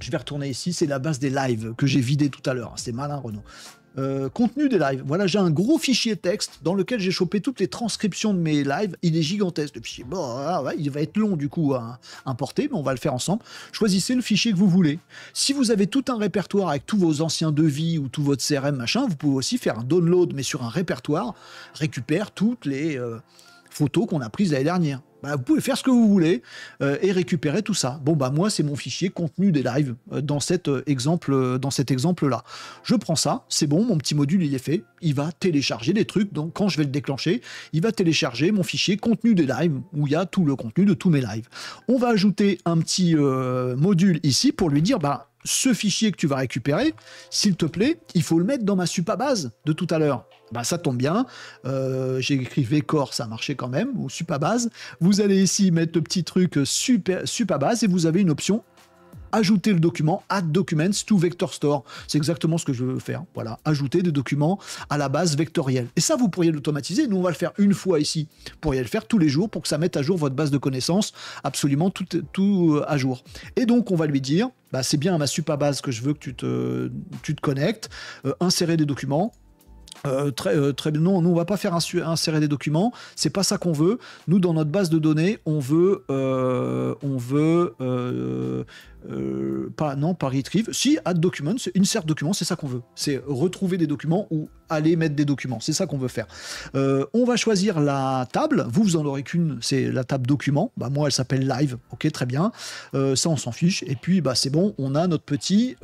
Je vais retourner ici, c'est la base des lives que j'ai vidé tout à l'heure. C'est malin, Renaud. Contenu des lives. Voilà, j'ai un gros fichier texte dans lequel j'ai chopé toutes les transcriptions de mes lives. Il est gigantesque, le fichier. Bon, ouais, il va être long du coup à importer, mais on va le faire ensemble. Choisissez le fichier que vous voulez. Si vous avez tout un répertoire avec tous vos anciens devis ou tout votre CRM, machin, vous pouvez aussi faire un download, mais sur un répertoire, récupère toutes les photos qu'on a prises l'année dernière. Bah, vous pouvez faire ce que vous voulez et récupérer tout ça. Bon, bah moi, c'est mon fichier contenu des lives dans cet exemple-là. Je prends ça, c'est bon, mon petit module, il est fait. Il va télécharger des trucs. Donc, quand je vais le déclencher, il va télécharger mon fichier contenu des lives où il y a tout le contenu de tous mes lives. On va ajouter un petit module ici pour lui dire, bah, ce fichier que tu vas récupérer, s'il te plaît, il faut le mettre dans ma supabase de tout à l'heure. Bah, ça tombe bien, j'ai écrit vcore, ça marchait quand même, ou supabase. Vous allez ici mettre le petit truc supabase et vous avez une option ajouter le document, add documents to vector store. C'est exactement ce que je veux faire. Voilà, ajouter des documents à la base vectorielle. Et ça, vous pourriez l'automatiser. Nous, on va le faire une fois ici. Vous pourriez le faire tous les jours pour que ça mette à jour votre base de connaissances, absolument tout à jour. Et donc, on va lui dire, bah, c'est bien à ma supabase que je veux que tu te connectes, insérer des documents. Très bien. Non, nous on va pas faire insérer des documents, c'est pas ça qu'on veut. Nous dans notre base de données, on veut pas retrieve. Si add documents, insert documents, c'est ça qu'on veut. C'est retrouver des documents ou aller mettre des documents. C'est ça qu'on veut faire. On va choisir la table. Vous en aurez qu'une, c'est la table documents. Bah moi elle s'appelle live. Ok, très bien. Ça on s'en fiche. Et puis bah c'est bon, on a notre petit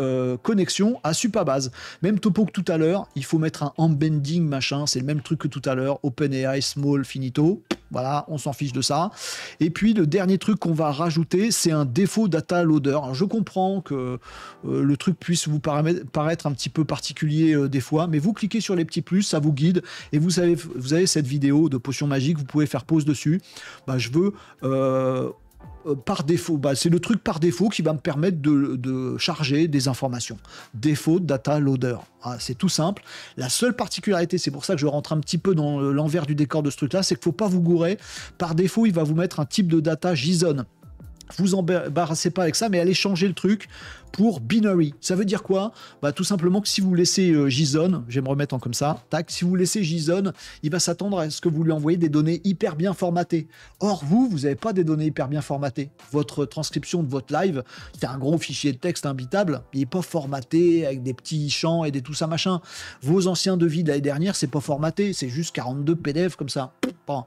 connexion à Supabase. Même topo que tout à l'heure. Il faut mettre un embedding machin. C'est le même truc que tout à l'heure. OpenAI small finito. Voilà, on s'en fiche de ça. Et puis le dernier truc qu'on va rajouter, c'est un défaut data loader. Alors, je comprends que le truc puisse vous paraître un petit peu particulier des fois, mais vous cliquez sur les petits plus, ça vous guide, et vous avez cette vidéo de potion magique, vous pouvez faire pause dessus. Bah, je veux par défaut, bah, c'est le truc par défaut qui va me permettre de charger des informations. Défaut data loader. Ah, c'est tout simple. La seule particularité, c'est pour ça que je rentre un petit peu dans l'envers du décor de ce truc-là, c'est qu'il ne faut pas vous gourer. Par défaut, il va vous mettre un type de data JSON. Vous embarrassez pas avec ça, mais allez changer le truc pour binary. Ça veut dire quoi? Bah, tout simplement que si vous laissez JSON, je vais me remettre en comme ça, tac, si vous laissez JSON, il va s'attendre à ce que vous lui envoyez des données hyper bien formatées. Or, vous n'avez pas des données hyper bien formatées. Votre transcription de votre live, c'est un gros fichier de texte imbitable, il n'est pas formaté avec des petits champs et des tout ça machin. Vos anciens devis de l'année dernière, c'est pas formaté, c'est juste 42 PDF comme ça. Bon,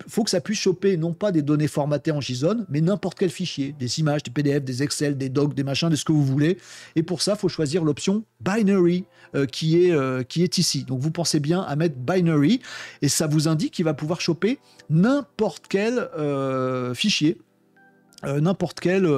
faut que ça puisse choper non pas des données formatées en JSON, mais n'importe quel fichier, des images, des PDF, des Excel, des docs, des machins, des ce que vous voulez. Et pour ça, il faut choisir l'option binary qui est ici. Donc vous pensez bien à mettre binary et ça vous indique qu'il va pouvoir choper n'importe quel fichier. N'importe quel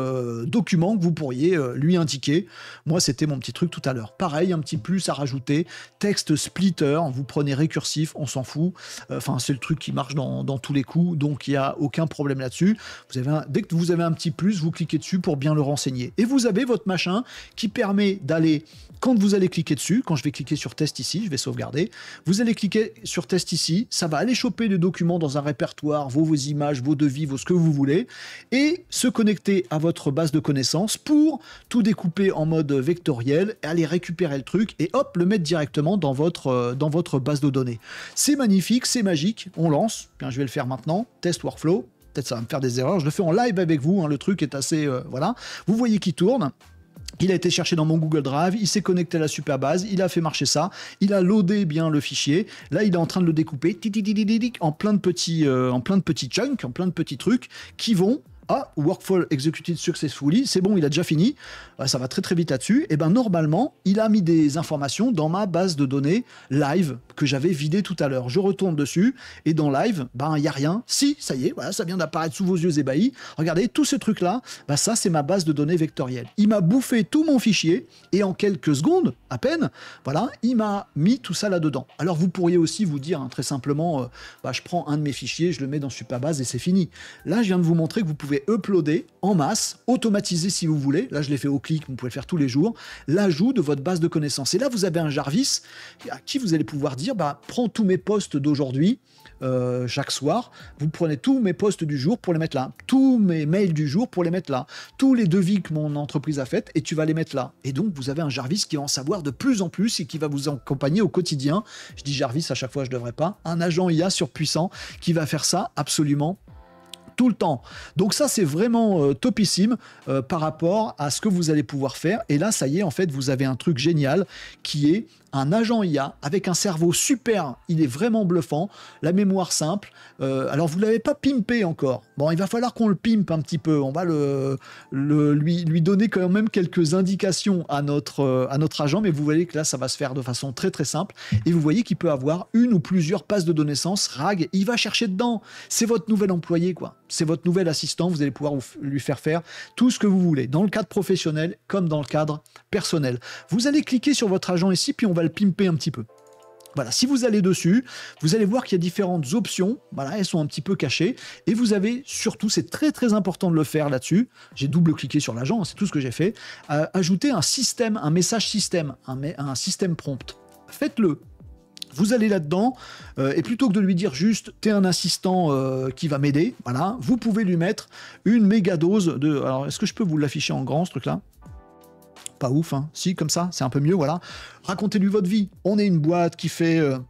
document que vous pourriez lui indiquer. Moi, c'était mon petit truc tout à l'heure. Pareil, un petit plus à rajouter. Texte splitter, vous prenez récursif, on s'en fout. Enfin, c'est le truc qui marche dans tous les coups, donc il n'y a aucun problème là-dessus. Dès que vous avez un petit plus, vous cliquez dessus pour bien le renseigner. Et vous avez votre machin qui permet d'aller, quand vous allez cliquer dessus, quand je vais cliquer sur test ici, je vais sauvegarder, vous allez cliquer sur test ici, ça va aller choper les documents dans un répertoire, vos images, vos devis, ce que vous voulez, et se connecter à votre base de connaissances pour tout découper en mode vectoriel, et aller récupérer le truc et hop, le mettre directement dans votre base de données. C'est magnifique, c'est magique, on lance. Bien, je vais le faire maintenant, test workflow, peut-être ça va me faire des erreurs, je le fais en live avec vous, hein, le truc est assez... voilà, vous voyez qu'il tourne. Il a été cherché dans mon Google Drive, il s'est connecté à la Supabase, il a fait marcher ça, il a loadé bien le fichier. Là, il est en train de le découper en plein de petits chunks, en plein de petits trucs qui vont ah, Workflow Executed Successfully, c'est bon, il a déjà fini, ça va très très vite là-dessus, et ben normalement, il a mis des informations dans ma base de données live que j'avais vidée tout à l'heure. Je retourne dessus, et dans live, ben il n'y a rien. Si, ça y est, voilà, ça vient d'apparaître sous vos yeux ébahis. Regardez, tous ces trucs-là, ben ça c'est ma base de données vectorielle. Il m'a bouffé tout mon fichier, et en quelques secondes, à peine, voilà, il m'a mis tout ça là-dedans. Alors vous pourriez aussi vous dire, hein, très simplement, je prends un de mes fichiers, je le mets dans Superbase et c'est fini. Là, je viens de vous montrer que vous pouvez uploader en masse, automatiser si vous voulez, là je l'ai fait au clic, vous pouvez le faire tous les jours, l'ajout de votre base de connaissances. Et là, vous avez un Jarvis à qui vous allez pouvoir dire, prends tous mes posts d'aujourd'hui, chaque soir, vous prenez tous mes posts du jour pour les mettre là, tous mes mails du jour pour les mettre là, tous les devis que mon entreprise a fait et tu vas les mettre là. Et donc, vous avez un Jarvis qui va en savoir de plus en plus et qui va vous accompagner au quotidien. Je dis Jarvis à chaque fois, je devrais pas. Un agent IA surpuissant qui va faire ça absolument tout le temps. Donc ça, c'est vraiment topissime par rapport à ce que vous allez pouvoir faire. Et là, ça y est, en fait, vous avez un truc génial qui est un agent IA avec un cerveau super, il est vraiment bluffant, la mémoire simple. Alors, vous ne l'avez pas pimpé encore. Bon, il va falloir qu'on le pimpe un petit peu. On va lui donner quand même quelques indications à notre agent, mais vous voyez que là, ça va se faire de façon très, très simple. Et vous voyez qu'il peut avoir une ou plusieurs bases de connaissances RAG. Il va chercher dedans. C'est votre nouvel employé, quoi. C'est votre nouvel assistant. Vous allez pouvoir lui faire faire tout ce que vous voulez, dans le cadre professionnel comme dans le cadre personnel. Vous allez cliquer sur votre agent ici, puis on va le pimper un petit peu. Voilà, si vous allez dessus, vous allez voir qu'il y a différentes options. Voilà, elles sont un petit peu cachées. Et vous avez surtout, c'est très très important de le faire là-dessus. J'ai double-cliqué sur l'agent, c'est tout ce que j'ai fait. Ajouter un système, un message système, un système prompt. Faites-le. Vous allez là-dedans, et plutôt que de lui dire juste « t'es un assistant qui va m'aider », voilà, vous pouvez lui mettre une méga dose de... Alors, est-ce que je peux vous l'afficher en grand, ce truc-là ? Pas ouf, hein. Si, comme ça, c'est un peu mieux, voilà. Racontez-lui votre vie. On est une boîte qui fait... de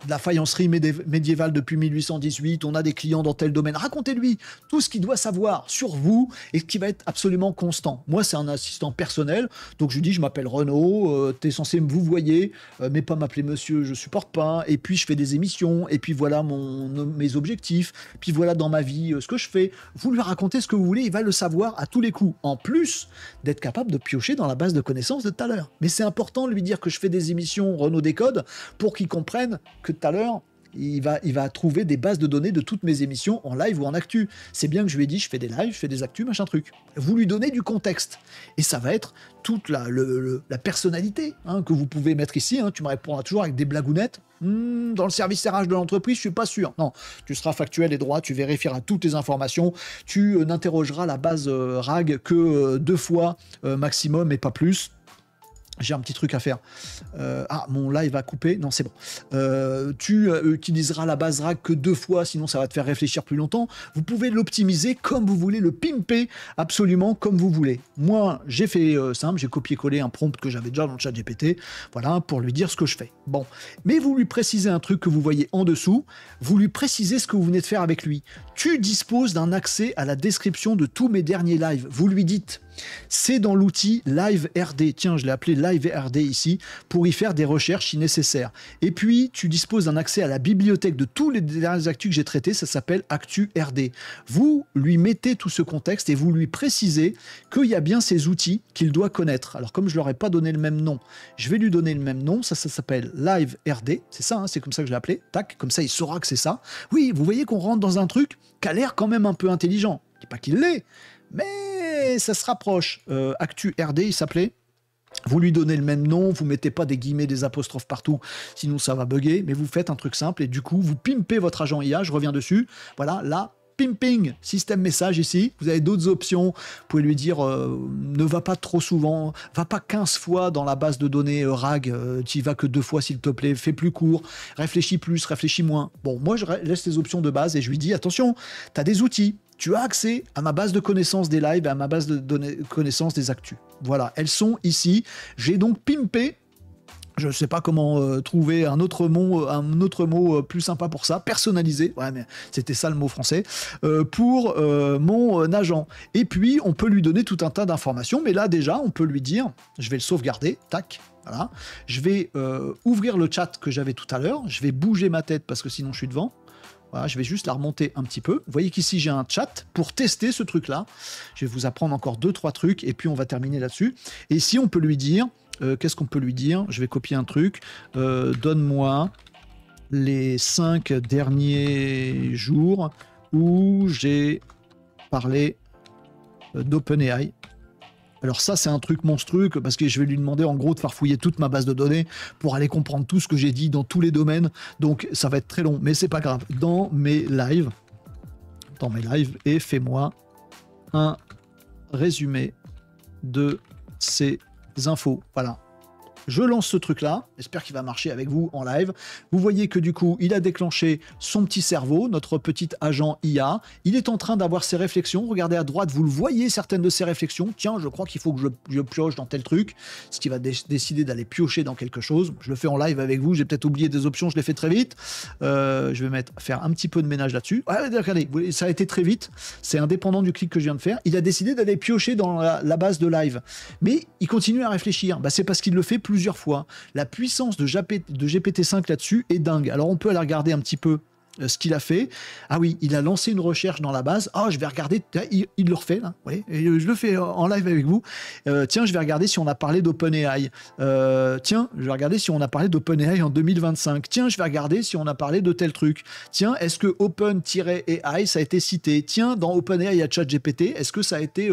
la faïencerie médiévale depuis 1818, on a des clients dans tel domaine. Racontez-lui tout ce qu'il doit savoir sur vous et qui va être absolument constant. Moi, c'est un assistant personnel, donc je lui dis, je m'appelle Renaud, t'es censé me vous voyez, mais pas m'appeler monsieur, je supporte pas, et puis je fais des émissions, et puis voilà mes objectifs, puis voilà dans ma vie ce que je fais. Vous lui racontez ce que vous voulez, il va le savoir à tous les coups, en plus d'être capable de piocher dans la base de connaissances de tout à l'heure. Mais c'est important de lui dire que je fais des émissions Renaud Décode pour qu'il comprenne que tout à l'heure, il va trouver des bases de données de toutes mes émissions en live ou en actu. C'est bien que je lui ai dit, je fais des lives, je fais des actus, machin truc. Vous lui donnez du contexte. Et ça va être toute la personnalité que vous pouvez mettre ici. Tu me répondras toujours avec des blagounettes. Dans le service RH de l'entreprise, je suis pas sûr. Non, tu seras factuel et droit, tu vérifieras toutes tes informations, tu n'interrogeras la base RAG que 2 fois maximum et pas plus. J'ai un petit truc à faire. Mon live a coupé. Non, c'est bon. Tu utiliseras la base RAG que 2 fois, sinon ça va te faire réfléchir plus longtemps. Vous pouvez l'optimiser comme vous voulez, le pimper absolument comme vous voulez. Moi, j'ai fait simple, j'ai copié-collé un prompt que j'avais déjà dans le chat GPT, voilà, pour lui dire ce que je fais. Bon, mais vous lui précisez un truc que vous voyez en dessous, vous lui précisez ce que vous venez de faire avec lui. Tu disposes d'un accès à la description de tous mes derniers lives. Vous lui dites... C'est dans l'outil Live RD. Tiens, je l'ai appelé Live RD ici, pour y faire des recherches si nécessaire. Et puis, tu disposes d'un accès à la bibliothèque de tous les dernières actus que j'ai traités, ça s'appelle Actu RD. Vous lui mettez tout ce contexte et vous lui précisez qu'il y a bien ces outils qu'il doit connaître. Alors, comme je ne leur ai pas donné le même nom, je vais lui donner le même nom, ça s'appelle Live RD, c'est ça, c'est comme ça que je l'ai appelé, tac, comme ça il saura que c'est ça. Oui, vous voyez qu'on rentre dans un truc qui a l'air quand même un peu intelligent. Je ne dis pas qu'il l'est, mais ça se rapproche. Actu RD, il s'appelait. Vous lui donnez le même nom, vous mettez pas des guillemets, des apostrophes partout, sinon ça va bugger, mais vous faites un truc simple et du coup, vous pimpez votre agent IA, je reviens dessus. Voilà, là, pimping, système message ici. Vous avez d'autres options. Vous pouvez lui dire ne va pas trop souvent, va pas 15 fois dans la base de données RAG, tu y vas que 2 fois s'il te plaît, fais plus court, réfléchis plus, réfléchis moins. Bon, moi je laisse les options de base et je lui dis attention, tu as des outils. Tu as accès à ma base de connaissances des lives et à ma base de connaissances des actus. Voilà, elles sont ici. J'ai donc pimpé, je ne sais pas comment trouver un autre mot plus sympa pour ça, personnalisé, ouais mais c'était ça le mot français, pour mon agent. Et puis, on peut lui donner tout un tas d'informations, mais là déjà, on peut lui dire, je vais le sauvegarder, tac, voilà. Je vais ouvrir le chat que j'avais tout à l'heure, je vais bouger ma tête parce que sinon je suis devant. Voilà, je vais juste la remonter un petit peu. Vous voyez qu'ici, j'ai un chat pour tester ce truc-là. Je vais vous apprendre encore 2-3 trucs et puis on va terminer là-dessus. Et ici, on peut lui dire, qu'est-ce qu'on peut lui dire? Je vais copier un truc. Donne-moi les 5 derniers jours où j'ai parlé d'OpenAI. Alors ça, c'est un truc monstrueux parce que je vais lui demander en gros de farfouiller toute ma base de données pour aller comprendre tout ce que j'ai dit dans tous les domaines. Donc ça va être très long, mais c'est pas grave. Dans mes lives, et fais-moi un résumé de ces infos. Voilà. Je lance ce truc-là, j'espère qu'il va marcher avec vous en live. Vous voyez que du coup, il a déclenché son petit cerveau, notre petit agent IA. Il est en train d'avoir ses réflexions. Regardez à droite, vous le voyez, certaines de ses réflexions. Tiens, je crois qu'il faut que je pioche dans tel truc. Ce qui va décider d'aller piocher dans quelque chose. Je le fais en live avec vous. J'ai peut-être oublié des options, je l'ai fait très vite. Je vais faire un petit peu de ménage là-dessus. Ouais, regardez, ça a été très vite. C'est indépendant du clic que je viens de faire. Il a décidé d'aller piocher dans la base de live. Mais il continue à réfléchir. Bah, c'est parce qu'il le fait plusieurs fois. La puissance de GPT-5 là-dessus est dingue. Alors on peut aller regarder un petit peu ce qu'il a fait. Ah oui, il a lancé une recherche dans la base. Ah, je vais regarder. Il le refait là. Oui, je le fais en live avec vous. Tiens, je vais regarder si on a parlé d'OpenAI. Tiens, je vais regarder si on a parlé d'OpenAI en 2025. Tiens, je vais regarder si on a parlé de tel truc. Tiens, est-ce que Open-AI ça a été cité? Tiens, dans OpenAI il y a ChatGPT. Est-ce que ça a été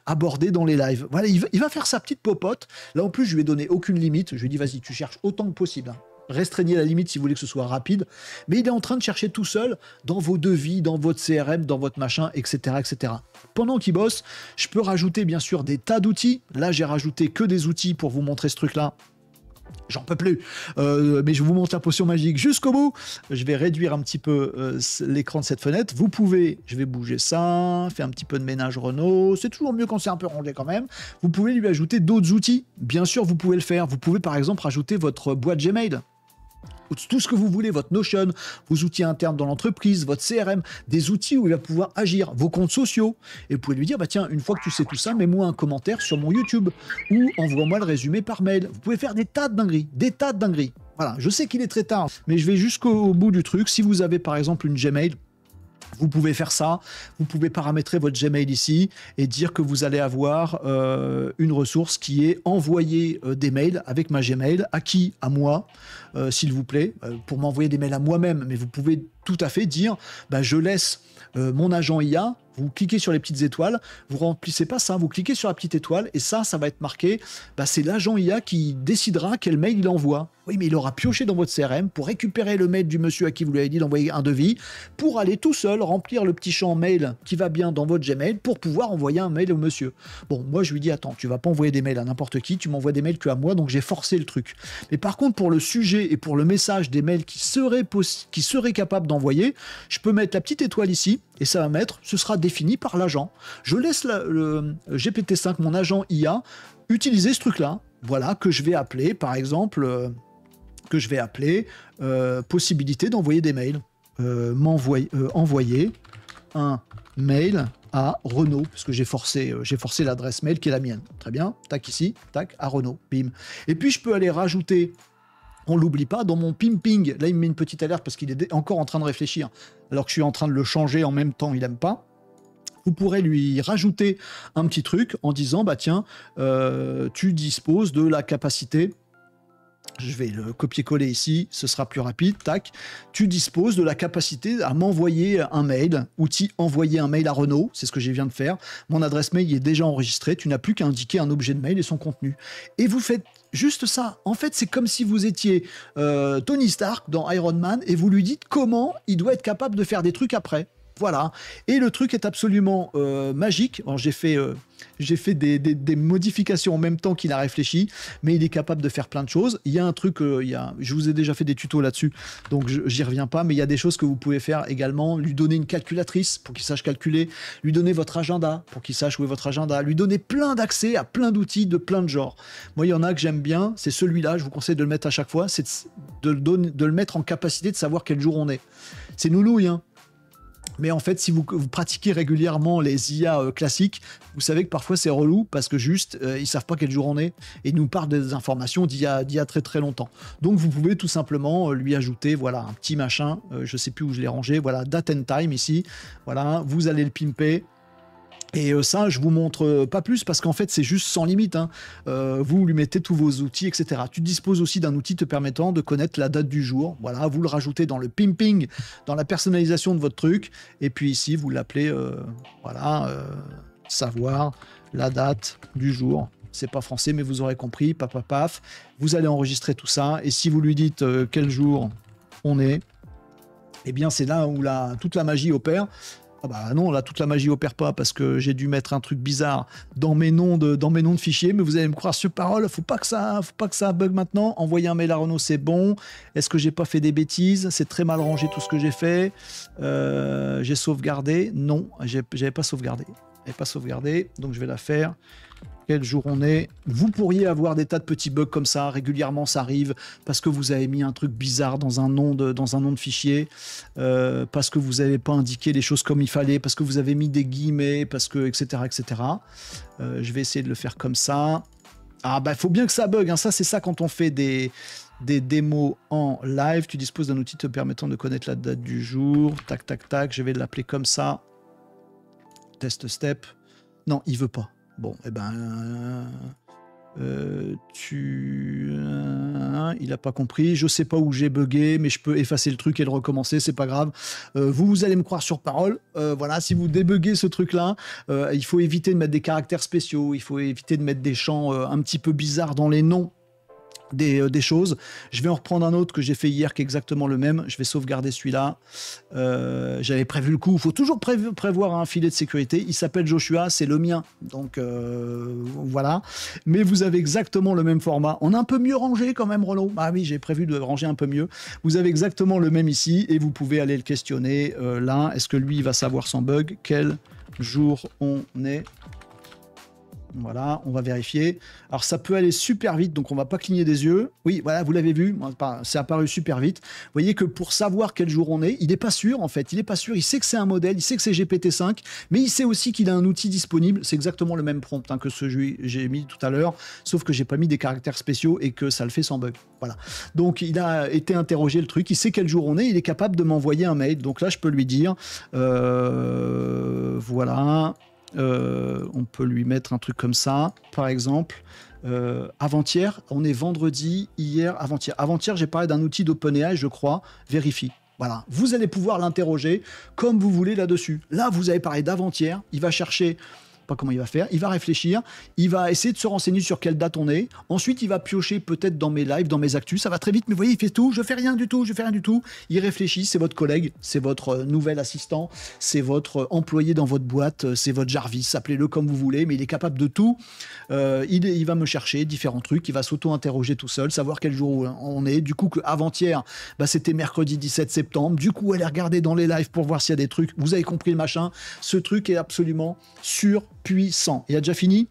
abordé dans les lives? Voilà, il va faire sa petite popote. Là en plus, je lui ai donné aucune limite. Je lui ai dit vas-y, tu cherches autant que possible. Restreignez la limite si vous voulez que ce soit rapide, mais il est en train de chercher tout seul dans vos devis, dans votre CRM, dans votre machin, etc. etc. Pendant qu'il bosse, je peux rajouter bien sûr des tas d'outils. Là, j'ai rajouté que des outils pour vous montrer ce truc-là. J'en peux plus, mais je vous montre la potion magique jusqu'au bout. Je vais réduire un petit peu l'écran de cette fenêtre. Vous pouvez, je vais bouger ça, faire un petit peu de ménage Renault. C'est toujours mieux quand c'est un peu rangé quand même. Vous pouvez lui ajouter d'autres outils. Bien sûr, vous pouvez le faire. Vous pouvez par exemple rajouter votre boîte Gmail. Tout ce que vous voulez, votre Notion, vos outils internes dans l'entreprise, votre CRM, des outils où il va pouvoir agir, vos comptes sociaux. Et vous pouvez lui dire, bah tiens, une fois que tu sais tout ça, mets-moi un commentaire sur mon YouTube ou envoie-moi le résumé par mail. Vous pouvez faire des tas de dingueries, des tas de dingueries. Voilà, je sais qu'il est très tard, mais je vais jusqu'au bout du truc. Si vous avez par exemple une Gmail, vous pouvez faire ça, vous pouvez paramétrer votre Gmail ici et dire que vous allez avoir une ressource qui est envoyer des mails avec ma Gmail. À qui? À moi, s'il vous plaît, pour m'envoyer des mails à moi-même. Mais vous pouvez tout à fait dire, bah, je laisse mon agent IA, vous cliquez sur les petites étoiles, vous remplissez pas ça, vous cliquez sur la petite étoile et ça va être marqué, bah, c'est l'agent IA qui décidera quel mail il envoie. Oui, mais il aura pioché dans votre CRM pour récupérer le mail du monsieur à qui vous lui avez dit d'envoyer un devis, pour aller tout seul remplir le petit champ mail qui va bien dans votre Gmail pour pouvoir envoyer un mail au monsieur. Bon, moi je lui dis, attends, tu vas pas envoyer des mails à n'importe qui, tu m'envoies des mails que à moi, donc j'ai forcé le truc. Mais par contre, pour le sujet et pour le message des mails qui seraient capables d'envoyer, je peux mettre la petite étoile ici, et ça va mettre, ce sera défini par l'agent. Je laisse le GPT-5, mon agent IA, utiliser ce truc-là, voilà, que je vais appeler, par exemple, possibilité d'envoyer des mails. Envoyer un mail à Renault, parce que j'ai forcé l'adresse mail qui est la mienne. Très bien, tac ici, tac, à Renault, bim. Et puis je peux aller rajouter, on l'oublie pas, dans mon ping-ping, là il me met une petite alerte parce qu'il est encore en train de réfléchir, alors que je suis en train de le changer en même temps, il aime pas. Vous pourrez lui rajouter un petit truc en disant, bah tiens, tu disposes de la capacité, je vais le copier-coller ici, ce sera plus rapide, tac, tu disposes de la capacité à m'envoyer un mail, outil envoyer un mail à Renault, c'est ce que je viens de faire, mon adresse mail est déjà enregistrée, tu n'as plus qu'à indiquer un objet de mail et son contenu. Et vous faites juste ça. En fait, c'est comme si vous étiez Tony Stark dans Iron Man et vous lui dites comment il doit être capable de faire des trucs après. Voilà. Et le truc est absolument magique. Alors, j'ai fait des modifications en même temps qu'il a réfléchi, mais il est capable de faire plein de choses. Il y a un truc, je vous ai déjà fait des tutos là-dessus, donc j'y reviens pas, mais il y a des choses que vous pouvez faire également. Lui donner une calculatrice pour qu'il sache calculer, lui donner votre agenda pour qu'il sache où est votre agenda, lui donner plein d'accès à plein d'outils de plein de genres. Moi, il y en a que j'aime bien, c'est celui-là, je vous conseille de le mettre à chaque fois, c'est de le mettre en capacité de savoir quel jour on est. C'est noulouille, hein. Mais en fait, si vous pratiquez régulièrement les IA classiques, vous savez que parfois c'est relou parce que juste, ils savent pas quel jour on est et ils nous parlent des informations d'il y a très très longtemps. Donc vous pouvez tout simplement lui ajouter, voilà, un petit machin, je sais plus où je l'ai rangé, voilà, date and time ici, voilà, vous allez le pimper. Et ça, je vous montre pas plus parce qu'en fait, c'est juste sans limite. Hein. Vous lui mettez tous vos outils, etc. Tu disposes aussi d'un outil te permettant de connaître la date du jour. Voilà, vous le rajoutez dans le pimping, dans la personnalisation de votre truc. Et puis ici, vous l'appelez, savoir la date du jour. C'est pas français, mais vous aurez compris. Paf, paf, paf. Vous allez enregistrer tout ça. Et si vous lui dites quel jour on est, eh bien, c'est là où toute la magie opère. Ah bah non, là, toute la magie opère pas parce que j'ai dû mettre un truc bizarre dans mes noms de fichiers, mais vous allez me croire sur parole, faut pas que ça bug maintenant. Envoyer un mail à Renaud, c'est bon. Est-ce que j'ai pas fait des bêtises? C'est très mal rangé tout ce que j'ai fait. J'ai sauvegardé. Non, j'avais pas sauvegardé. Donc je vais la faire. Quel jour on est? Vous pourriez avoir des tas de petits bugs comme ça, régulièrement ça arrive, parce que vous avez mis un truc bizarre dans un nom de fichier, parce que vous n'avez pas indiqué les choses comme il fallait, parce que vous avez mis des guillemets, parce que, etc. etc. Je vais essayer de le faire comme ça. Ah bah il faut bien que ça bug, hein. Ça c'est ça quand on fait des démos en live, tu disposes d'un outil te permettant de connaître la date du jour, tac tac tac, je vais l'appeler comme ça, test step, non il veut pas. Bon, eh ben, il n'a pas compris. Je sais pas où j'ai bugué, mais je peux effacer le truc et le recommencer, c'est pas grave. Vous allez me croire sur parole. Voilà, si vous débuguez ce truc-là, il faut éviter de mettre des caractères spéciaux, il faut éviter de mettre des champs un petit peu bizarres dans les noms des choses. Je vais en reprendre un autre que j'ai fait hier qui est exactement le même. Je vais sauvegarder celui-là. J'avais prévu le coup. Il faut toujours prévoir un filet de sécurité. Il s'appelle Joshua, c'est le mien. Donc voilà. Mais vous avez exactement le même format. On a un peu mieux rangé quand même, Renaud. Ah oui, j'ai prévu de ranger un peu mieux. Vous avez exactement le même ici et vous pouvez aller le questionner là. Est-ce que lui, il va savoir sans bug quel jour on est? Voilà, on va vérifier. Alors ça peut aller super vite, donc on va pas cligner des yeux. Oui, voilà, vous l'avez vu, c'est apparu super vite. Vous voyez que pour savoir quel jour on est, il n'est pas sûr en fait, il n'est pas sûr, il sait que c'est un modèle, il sait que c'est GPT-5, mais il sait aussi qu'il a un outil disponible, c'est exactement le même prompt que ce que j'ai mis tout à l'heure, sauf que j'ai pas mis des caractères spéciaux et que ça le fait sans bug. Voilà. Donc il a été interrogé le truc, il sait quel jour on est, il est capable de m'envoyer un mail. Donc là, je peux lui dire, voilà... on peut lui mettre un truc comme ça, par exemple. Avant-hier, on est vendredi, hier, avant-hier. Avant-hier, j'ai parlé d'un outil d'OpenAI, je crois, Vérifie. Voilà, vous allez pouvoir l'interroger comme vous voulez là-dessus. Là, vous avez parlé d'avant-hier, il va chercher... pas comment il va faire, il va réfléchir, il va essayer de se renseigner sur quelle date on est, ensuite il va piocher peut-être dans mes lives, dans mes actus, ça va très vite, mais vous voyez, il fait tout, je fais rien du tout, il réfléchit, c'est votre collègue, c'est votre nouvel assistant, c'est votre employé dans votre boîte, c'est votre Jarvis, appelez-le comme vous voulez, mais il est capable de tout, il va me chercher différents trucs, il va s'auto-interroger tout seul, savoir quel jour on est, du coup que avant-hier, bah, c'était mercredi 17 septembre, du coup aller regarder dans les lives pour voir s'il y a des trucs, vous avez compris le machin, ce truc est absolument puissant. Il a déjà fini?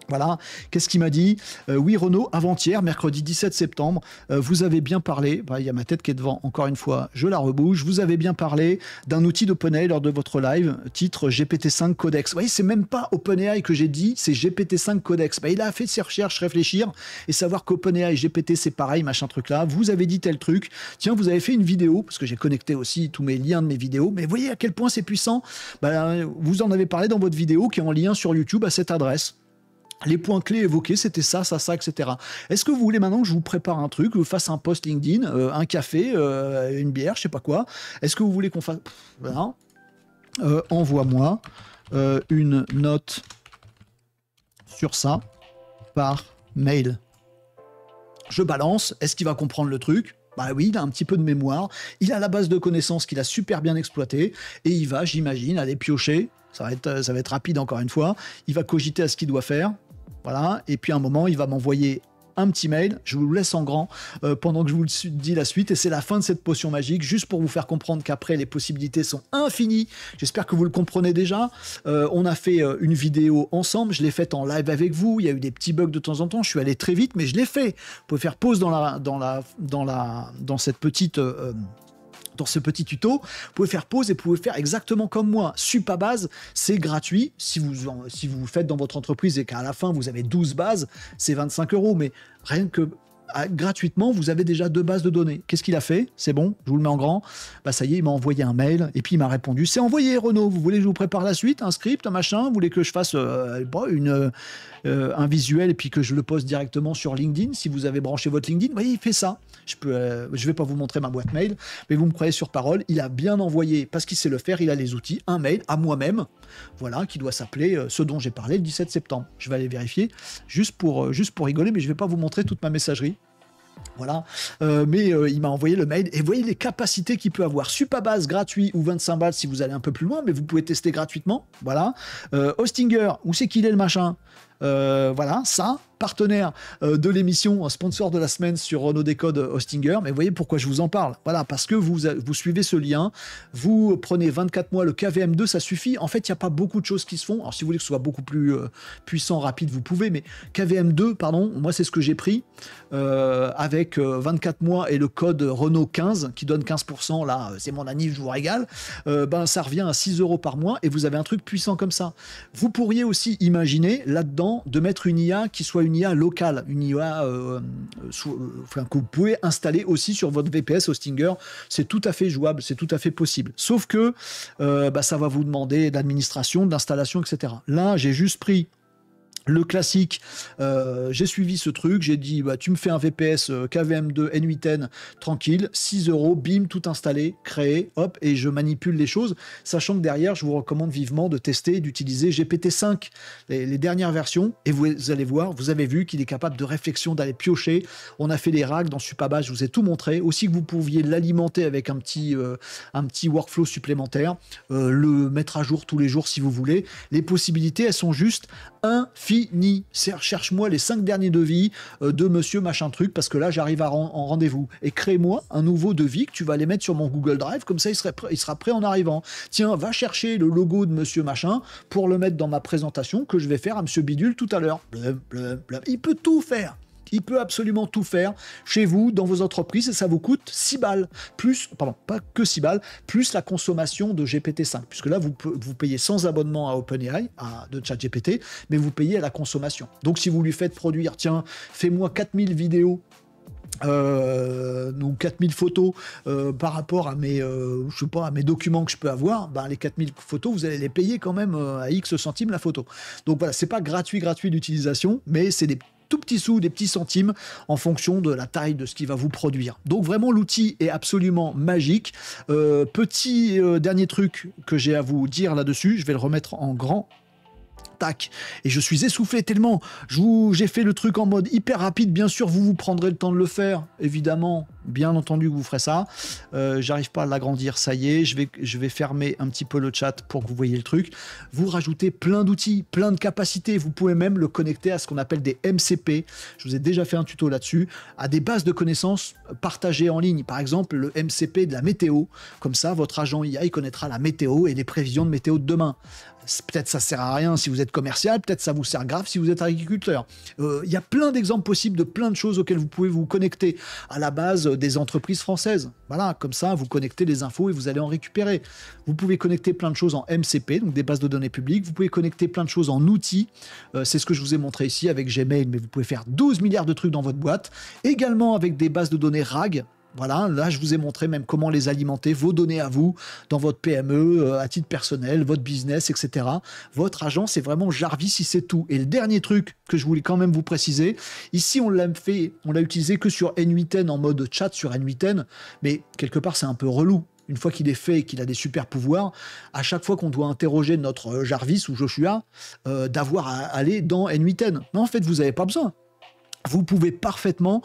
Voilà, qu'est-ce qu'il m'a dit? Oui, Renaud, avant-hier, mercredi 17 septembre, vous avez bien parlé, il y a ma tête qui est devant, encore une fois, je la rebouge, vous avez bien parlé d'un outil d'OpenAI lors de votre live, titre GPT-5 Codex. Vous voyez, c'est même pas OpenAI que j'ai dit, c'est GPT-5 Codex. Il a fait ses recherches, réfléchir, et savoir qu'OpenAI et GPT, c'est pareil, machin truc là, vous avez dit tel truc, tiens, vous avez fait une vidéo, parce que j'ai connecté aussi tous mes liens de mes vidéos, mais vous voyez à quel point c'est puissant? Vous en avez parlé dans votre vidéo qui est en lien sur YouTube à cette adresse. Les points clés évoqués, c'était ça, etc. Est-ce que vous voulez maintenant que je vous prépare un truc, que je vous fasse un post LinkedIn, un café, une bière, je sais pas quoi? Est-ce que vous voulez qu'on fasse... Voilà. Envoie-moi une note sur ça par mail. Je balance. Est-ce qu'il va comprendre le truc? Bah oui, il a un petit peu de mémoire. Il a la base de connaissances qu'il a super bien exploitée. Et il va, j'imagine, aller piocher. Ça va être rapide encore une fois. Il va cogiter à ce qu'il doit faire. Voilà, et puis à un moment, il va m'envoyer un petit mail, je vous le laisse en grand pendant que je vous dis la suite, et c'est la fin de cette potion magique, juste pour vous faire comprendre qu'après, les possibilités sont infinies. J'espère que vous le comprenez déjà. On a fait une vidéo ensemble, je l'ai faite en live avec vous, il y a eu des petits bugs de temps en temps, je suis allé très vite, mais je l'ai fait. Vous pouvez faire pause dans cette petite... Dans ce petit tuto, vous pouvez faire pause et vous pouvez faire exactement comme moi. Supabase, c'est gratuit. Si vous faites dans votre entreprise et qu'à la fin, vous avez 12 bases, c'est 25 €. Mais rien que gratuitement, vous avez déjà 2 bases de données. Qu'est-ce qu'il a fait? C'est bon, je vous le mets en grand. Bah ça y est, il m'a envoyé un mail et puis il m'a répondu. C'est envoyé, Renaud. Vous voulez que je vous prépare la suite, un script, un machin? Vous voulez que je fasse un visuel et puis que je le poste directement sur LinkedIn? Si vous avez branché votre LinkedIn, vous voyez, il fait ça. Je vais pas vous montrer ma boîte mail, mais vous me croyez sur parole. Il a bien envoyé, parce qu'il sait le faire, il a les outils, un mail à moi-même, voilà, qui doit s'appeler ce dont j'ai parlé le 17 septembre. Je vais aller vérifier, juste pour rigoler, mais je vais pas vous montrer toute ma messagerie. Voilà, il m'a envoyé le mail et vous voyez les capacités qu'il peut avoir. Supabase gratuit ou 25 balles si vous allez un peu plus loin, mais vous pouvez tester gratuitement. Voilà, Hostinger, où c'est qu'il est le machin? Voilà, ça, partenaire de l'émission, sponsor de la semaine sur Renaud Décode Hostinger. Mais vous voyez pourquoi je vous en parle. Voilà, parce que vous suivez ce lien, vous prenez 24 mois, le KVM2, ça suffit. En fait, il n'y a pas beaucoup de choses qui se font. Alors, si vous voulez que ce soit beaucoup plus puissant, rapide, vous pouvez, mais KVM2, pardon, moi, c'est ce que j'ai pris avec 24 mois et le code Renaud 15 qui donne 15%. Là, c'est mon anniv, je vous régale. Ça revient à 6 € par mois et vous avez un truc puissant comme ça. Vous pourriez aussi imaginer là-dedans de mettre une IA qui soit une IA locale, une IA que vous pouvez installer aussi sur votre VPS Hostinger. C'est tout à fait jouable, c'est tout à fait possible. Sauf que ça va vous demander d'administration, d'installation, etc. Là, j'ai juste pris le classique, j'ai suivi ce truc, j'ai dit tu me fais un VPS KVM2 N8N tranquille, 6 €, bim, tout installé, créé, hop, et je manipule les choses, sachant que derrière, je vous recommande vivement de tester, d'utiliser GPT-5, les dernières versions, et vous allez voir, vous avez vu qu'il est capable de réflexion, d'aller piocher. On a fait les racks dans Supabase, je vous ai tout montré, aussi que vous pouviez l'alimenter avec un petit workflow supplémentaire, le mettre à jour tous les jours si vous voulez. Les possibilités, elles sont juste infinies. Cherche-moi les 5 derniers devis de monsieur machin truc, parce que là j'arrive en rendez-vous, et crée-moi un nouveau devis que tu vas aller mettre sur mon Google Drive, comme ça il sera prêt en arrivant. Tiens, va chercher le logo de monsieur machin pour le mettre dans ma présentation que je vais faire à monsieur Bidule tout à l'heure. Il peut tout faire. Il peut absolument tout faire chez vous, dans vos entreprises, et ça vous coûte 6 balles. Pas que 6 balles, plus la consommation de GPT-5. Puisque là, vous payez sans abonnement à OpenAI, de ChatGPT, mais vous payez à la consommation. Donc, si vous lui faites produire, tiens, fais-moi 4000 vidéos, donc 4000 photos par rapport à mes documents que je peux avoir, les 4000 photos, vous allez les payer quand même à X centimes la photo. Donc voilà, c'est pas gratuit d'utilisation, mais c'est des tout petits sous, des petits centimes en fonction de la taille de ce qu'il va vous produire. Donc vraiment, l'outil est absolument magique. Petit dernier truc que j'ai à vous dire là-dessus, je vais le remettre en grand. Tac. Et je suis essoufflé tellement. J'ai fait le truc en mode hyper rapide. Bien sûr, vous prendrez le temps de le faire. Évidemment, bien entendu que vous ferez ça. J'arrive pas à l'agrandir. Ça y est, je vais fermer un petit peu le chat pour que vous voyez le truc. Vous rajoutez plein d'outils, plein de capacités. Vous pouvez même le connecter à ce qu'on appelle des MCP. Je vous ai déjà fait un tuto là-dessus. À des bases de connaissances partagées en ligne. Par exemple, le MCP de la météo. Comme ça, votre agent IA, il connaîtra la météo et les prévisions de météo de demain. Peut-être ça sert à rien si vous êtes commercial, peut-être ça vous sert grave si vous êtes agriculteur. Il y a plein d'exemples possibles de plein de choses auxquelles vous pouvez vous connecter à la base des entreprises françaises. Voilà, comme ça, vous connectez les infos et vous allez en récupérer. Vous pouvez connecter plein de choses en MCP, donc des bases de données publiques. Vous pouvez connecter plein de choses en outils. C'est ce que je vous ai montré ici avec Gmail, mais vous pouvez faire 12 milliards de trucs dans votre boîte. Également avec des bases de données RAG. Voilà, là je vous ai montré même comment les alimenter, vos données à vous, dans votre PME, à titre personnel, votre business, etc. Votre agent, c'est vraiment Jarvis, si c'est tout. Et le dernier truc que je voulais quand même vous préciser, ici on l'a utilisé que sur N8N en mode chat sur N8N, mais quelque part c'est un peu relou. Une fois qu'il est fait et qu'il a des super pouvoirs, à chaque fois qu'on doit interroger notre Jarvis ou Joshua, d'avoir à aller dans N8N. Non, en fait, vous n'avez pas besoin. Vous pouvez parfaitement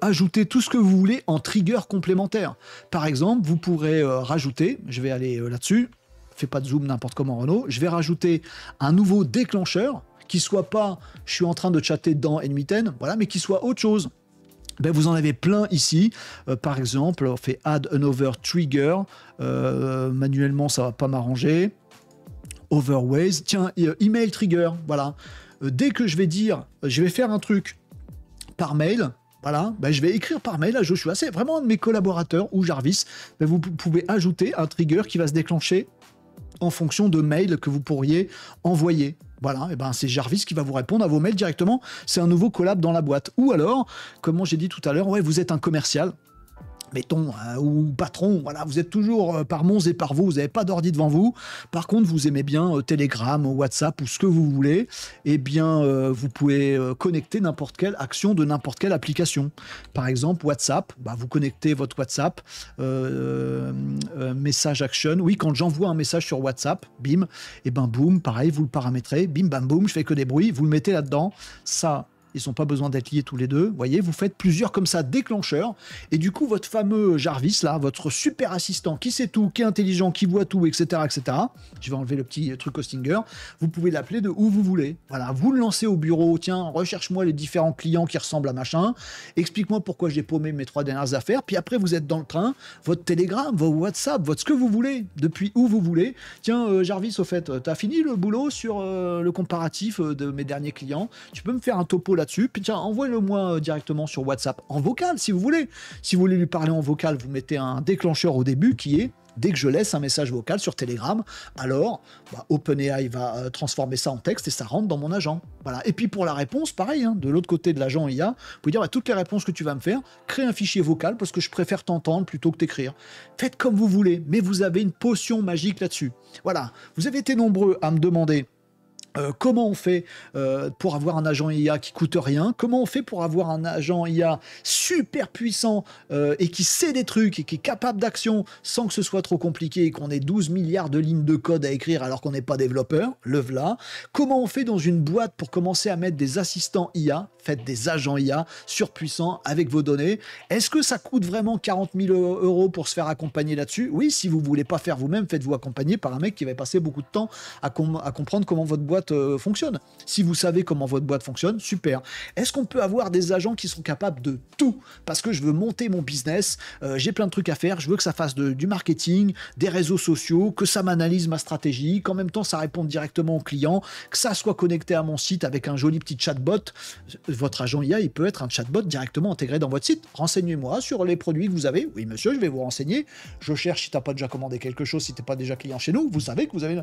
ajouter tout ce que vous voulez en trigger complémentaire. Par exemple, vous pourrez rajouter, je vais aller là-dessus, fais pas de zoom n'importe comment Renaud, je vais rajouter un nouveau déclencheur qui soit pas, je suis en train de chatter dans N8N, voilà, mais qui soit autre chose. Vous en avez plein ici. Par exemple, on fait Add another trigger. Manuellement, ça va pas m'arranger. Overways. Tiens, email trigger. Voilà. Dès que je vais dire, je vais faire un truc par mail, Voilà, ben, je vais écrire par mail à Joshua, c'est vraiment un de mes collaborateurs ou Jarvis. Ben, vous pouvez ajouter un trigger qui va se déclencher en fonction de mails que vous pourriez envoyer. Voilà, et ben c'est Jarvis qui va vous répondre à vos mails directement. C'est un nouveau collab dans la boîte. Ou alors, comme j'ai dit tout à l'heure, ouais, vous êtes un commercial, mettons, ou patron, voilà, vous êtes toujours par Mons et par vous n'avez pas d'ordi devant vous. Par contre, vous aimez bien Telegram, WhatsApp ou ce que vous voulez, eh bien, vous pouvez connecter n'importe quelle action de n'importe quelle application. Par exemple, WhatsApp, bah, vous connectez votre WhatsApp, message action. Oui, quand j'envoie un message sur WhatsApp, bim, et ben boum, pareil, vous le paramétrez, bim, bam, boum, je fais que des bruits, vous le mettez là-dedans, ça. Ils n'ont pas besoin d'être liés tous les deux. Vous voyez, vous faites plusieurs comme ça déclencheurs. Et du coup, votre fameux Jarvis, là, votre super assistant qui sait tout, qui est intelligent, qui voit tout, etc., etc. Je vais enlever le petit truc au Stinger. Vous pouvez l'appeler de où vous voulez. Voilà, vous le lancez au bureau. Tiens, recherche-moi les différents clients qui ressemblent à machin. Explique-moi pourquoi j'ai paumé mes 3 dernières affaires. Puis après, vous êtes dans le train. Votre Telegram, votre WhatsApp, votre ce que vous voulez, depuis où vous voulez. Tiens, Jarvis, au fait, t'as fini le boulot sur le comparatif de mes derniers clients. Tu peux me faire un topo là dessus, puis tiens, envoyez-le-moi directement sur WhatsApp en vocal si vous voulez. Si vous voulez lui parler en vocal, vous mettez un déclencheur au début qui est dès que je laisse un message vocal sur Telegram, alors OpenAI va transformer ça en texte et ça rentre dans mon agent. Voilà. Et puis pour la réponse, pareil, hein, de l'autre côté de l'agent IA, vous pouvez dire toutes les réponses que tu vas me faire, crée un fichier vocal parce que je préfère t'entendre plutôt que t'écrire. Faites comme vous voulez, mais vous avez une potion magique là-dessus. Voilà. Vous avez été nombreux à me demander comment on fait pour avoir un agent IA qui coûte rien? Comment on fait pour avoir un agent IA super puissant et qui sait des trucs et qui est capable d'action sans que ce soit trop compliqué et qu'on ait 12 milliards de lignes de code à écrire alors qu'on n'est pas développeur? Le v'là. Comment on fait dans une boîte pour commencer à mettre des assistants IA? Faites des agents IA surpuissants avec vos données. Est-ce que ça coûte vraiment 40 000 € pour se faire accompagner là-dessus? Oui, si vous ne voulez pas faire vous-même, faites-vous accompagner par un mec qui va passer beaucoup de temps à comprendre comment votre boîte fonctionne. Si vous savez comment votre boîte fonctionne, super. Est-ce qu'on peut avoir des agents qui sont capables de tout? Parce que je veux monter mon business, j'ai plein de trucs à faire, je veux que ça fasse du marketing, des réseaux sociaux, que ça m'analyse ma stratégie, qu'en même temps ça réponde directement aux clients, que ça soit connecté à mon site avec un joli petit chatbot. Votre agent IA, il peut être un chatbot directement intégré dans votre site. Renseignez-moi sur les produits que vous avez. Oui, monsieur, je vais vous renseigner. Je cherche si tu n'as pas déjà commandé quelque chose, si tu n'es pas déjà client chez nous. Vous savez que vous avez...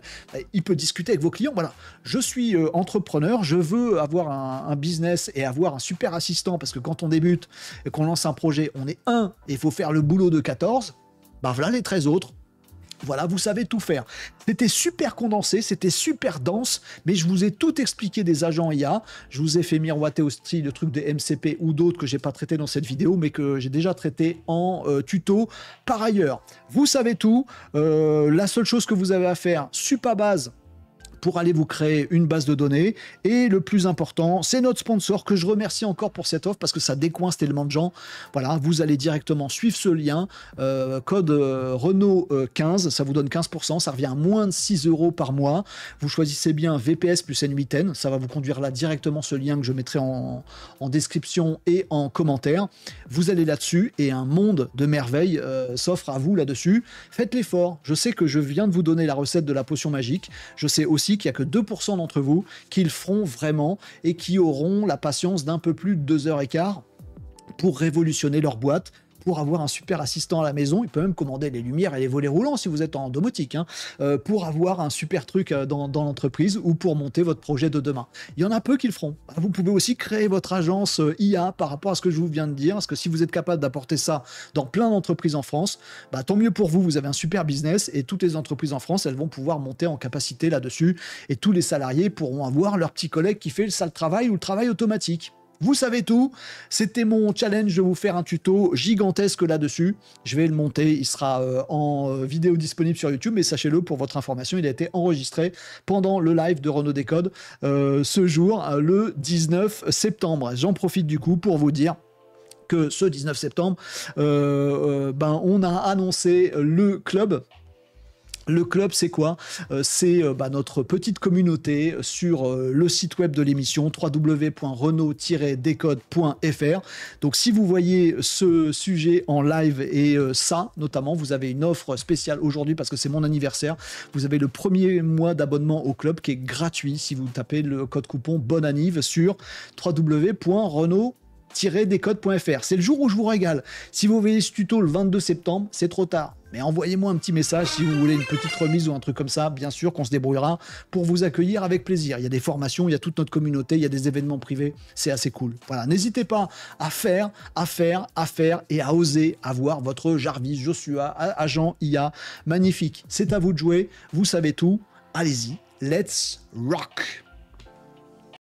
Il peut discuter avec vos clients. Voilà. Je suis entrepreneur, je veux avoir un business et avoir un super assistant parce que quand on débute et qu'on lance un projet, on est un et il faut faire le boulot de 14. Ben voilà les 13 autres. Voilà, vous savez tout faire. C'était super condensé, c'était super dense, mais je vous ai tout expliqué des agents IA. Je vous ai fait miroiter aussi le truc des MCP ou d'autres que j'ai pas traité dans cette vidéo, mais que j'ai déjà traité en tuto par ailleurs. Vous savez tout. La seule chose que vous avez à faire, Supabase, pour aller vous créer une base de données. Et le plus important, c'est notre sponsor que je remercie encore pour cette offre parce que ça décoince tellement de gens. Voilà, vous allez directement suivre ce lien, code Renault 15, ça vous donne 15%, ça revient à moins de 6 € par mois. Vous choisissez bien VPS plus N8N, ça va vous conduire là directement, ce lien que je mettrai en description et en commentaire. Vous allez là-dessus et un monde de merveilles s'offre à vous là-dessus. Faites l'effort. Je sais que je viens de vous donner la recette de la potion magique. Je sais aussi qu'il n'y a que 2% d'entre vous qui le feront vraiment et qui auront la patience d'un peu plus de 2h15 pour révolutionner leur boîte, pour avoir un super assistant à la maison. Il peut même commander les lumières et les volets roulants si vous êtes en domotique, hein, pour avoir un super truc dans l'entreprise ou pour monter votre projet de demain. Il y en a peu qui le feront. Vous pouvez aussi créer votre agence IA par rapport à ce que je vous viens de dire, parce que si vous êtes capable d'apporter ça dans plein d'entreprises en France, bah, tant mieux pour vous, vous avez un super business et toutes les entreprises en France, elles vont pouvoir monter en capacité là-dessus et tous les salariés pourront avoir leur petit collègue qui fait le sale travail ou le travail automatique. Vous savez tout, c'était mon challenge de vous faire un tuto gigantesque là-dessus. Je vais le monter, il sera en vidéo disponible sur YouTube, mais sachez-le, pour votre information, il a été enregistré pendant le live de Renault Décode ce jour, le 19 septembre. J'en profite du coup pour vous dire que ce 19 septembre, on a annoncé le club. Le club, c'est quoi? C'est notre petite communauté sur le site web de l'émission www.renault-décode.fr. Donc si vous voyez ce sujet en live et ça, notamment, vous avez une offre spéciale aujourd'hui parce que c'est mon anniversaire. Vous avez le premier mois d'abonnement au club qui est gratuit si vous tapez le code coupon Bonne Anniv sur www.renault j-descodes.fr. C'est le jour où je vous régale. Si vous voyez ce tuto le 22 septembre, c'est trop tard. Mais envoyez-moi un petit message si vous voulez une petite remise ou un truc comme ça. Bien sûr qu'on se débrouillera pour vous accueillir avec plaisir. Il y a des formations, il y a toute notre communauté, il y a des événements privés. C'est assez cool. Voilà, n'hésitez pas à faire et à oser avoir votre Jarvis, Joshua, agent IA. Magnifique. C'est à vous de jouer. Vous savez tout. Allez-y. Let's rock!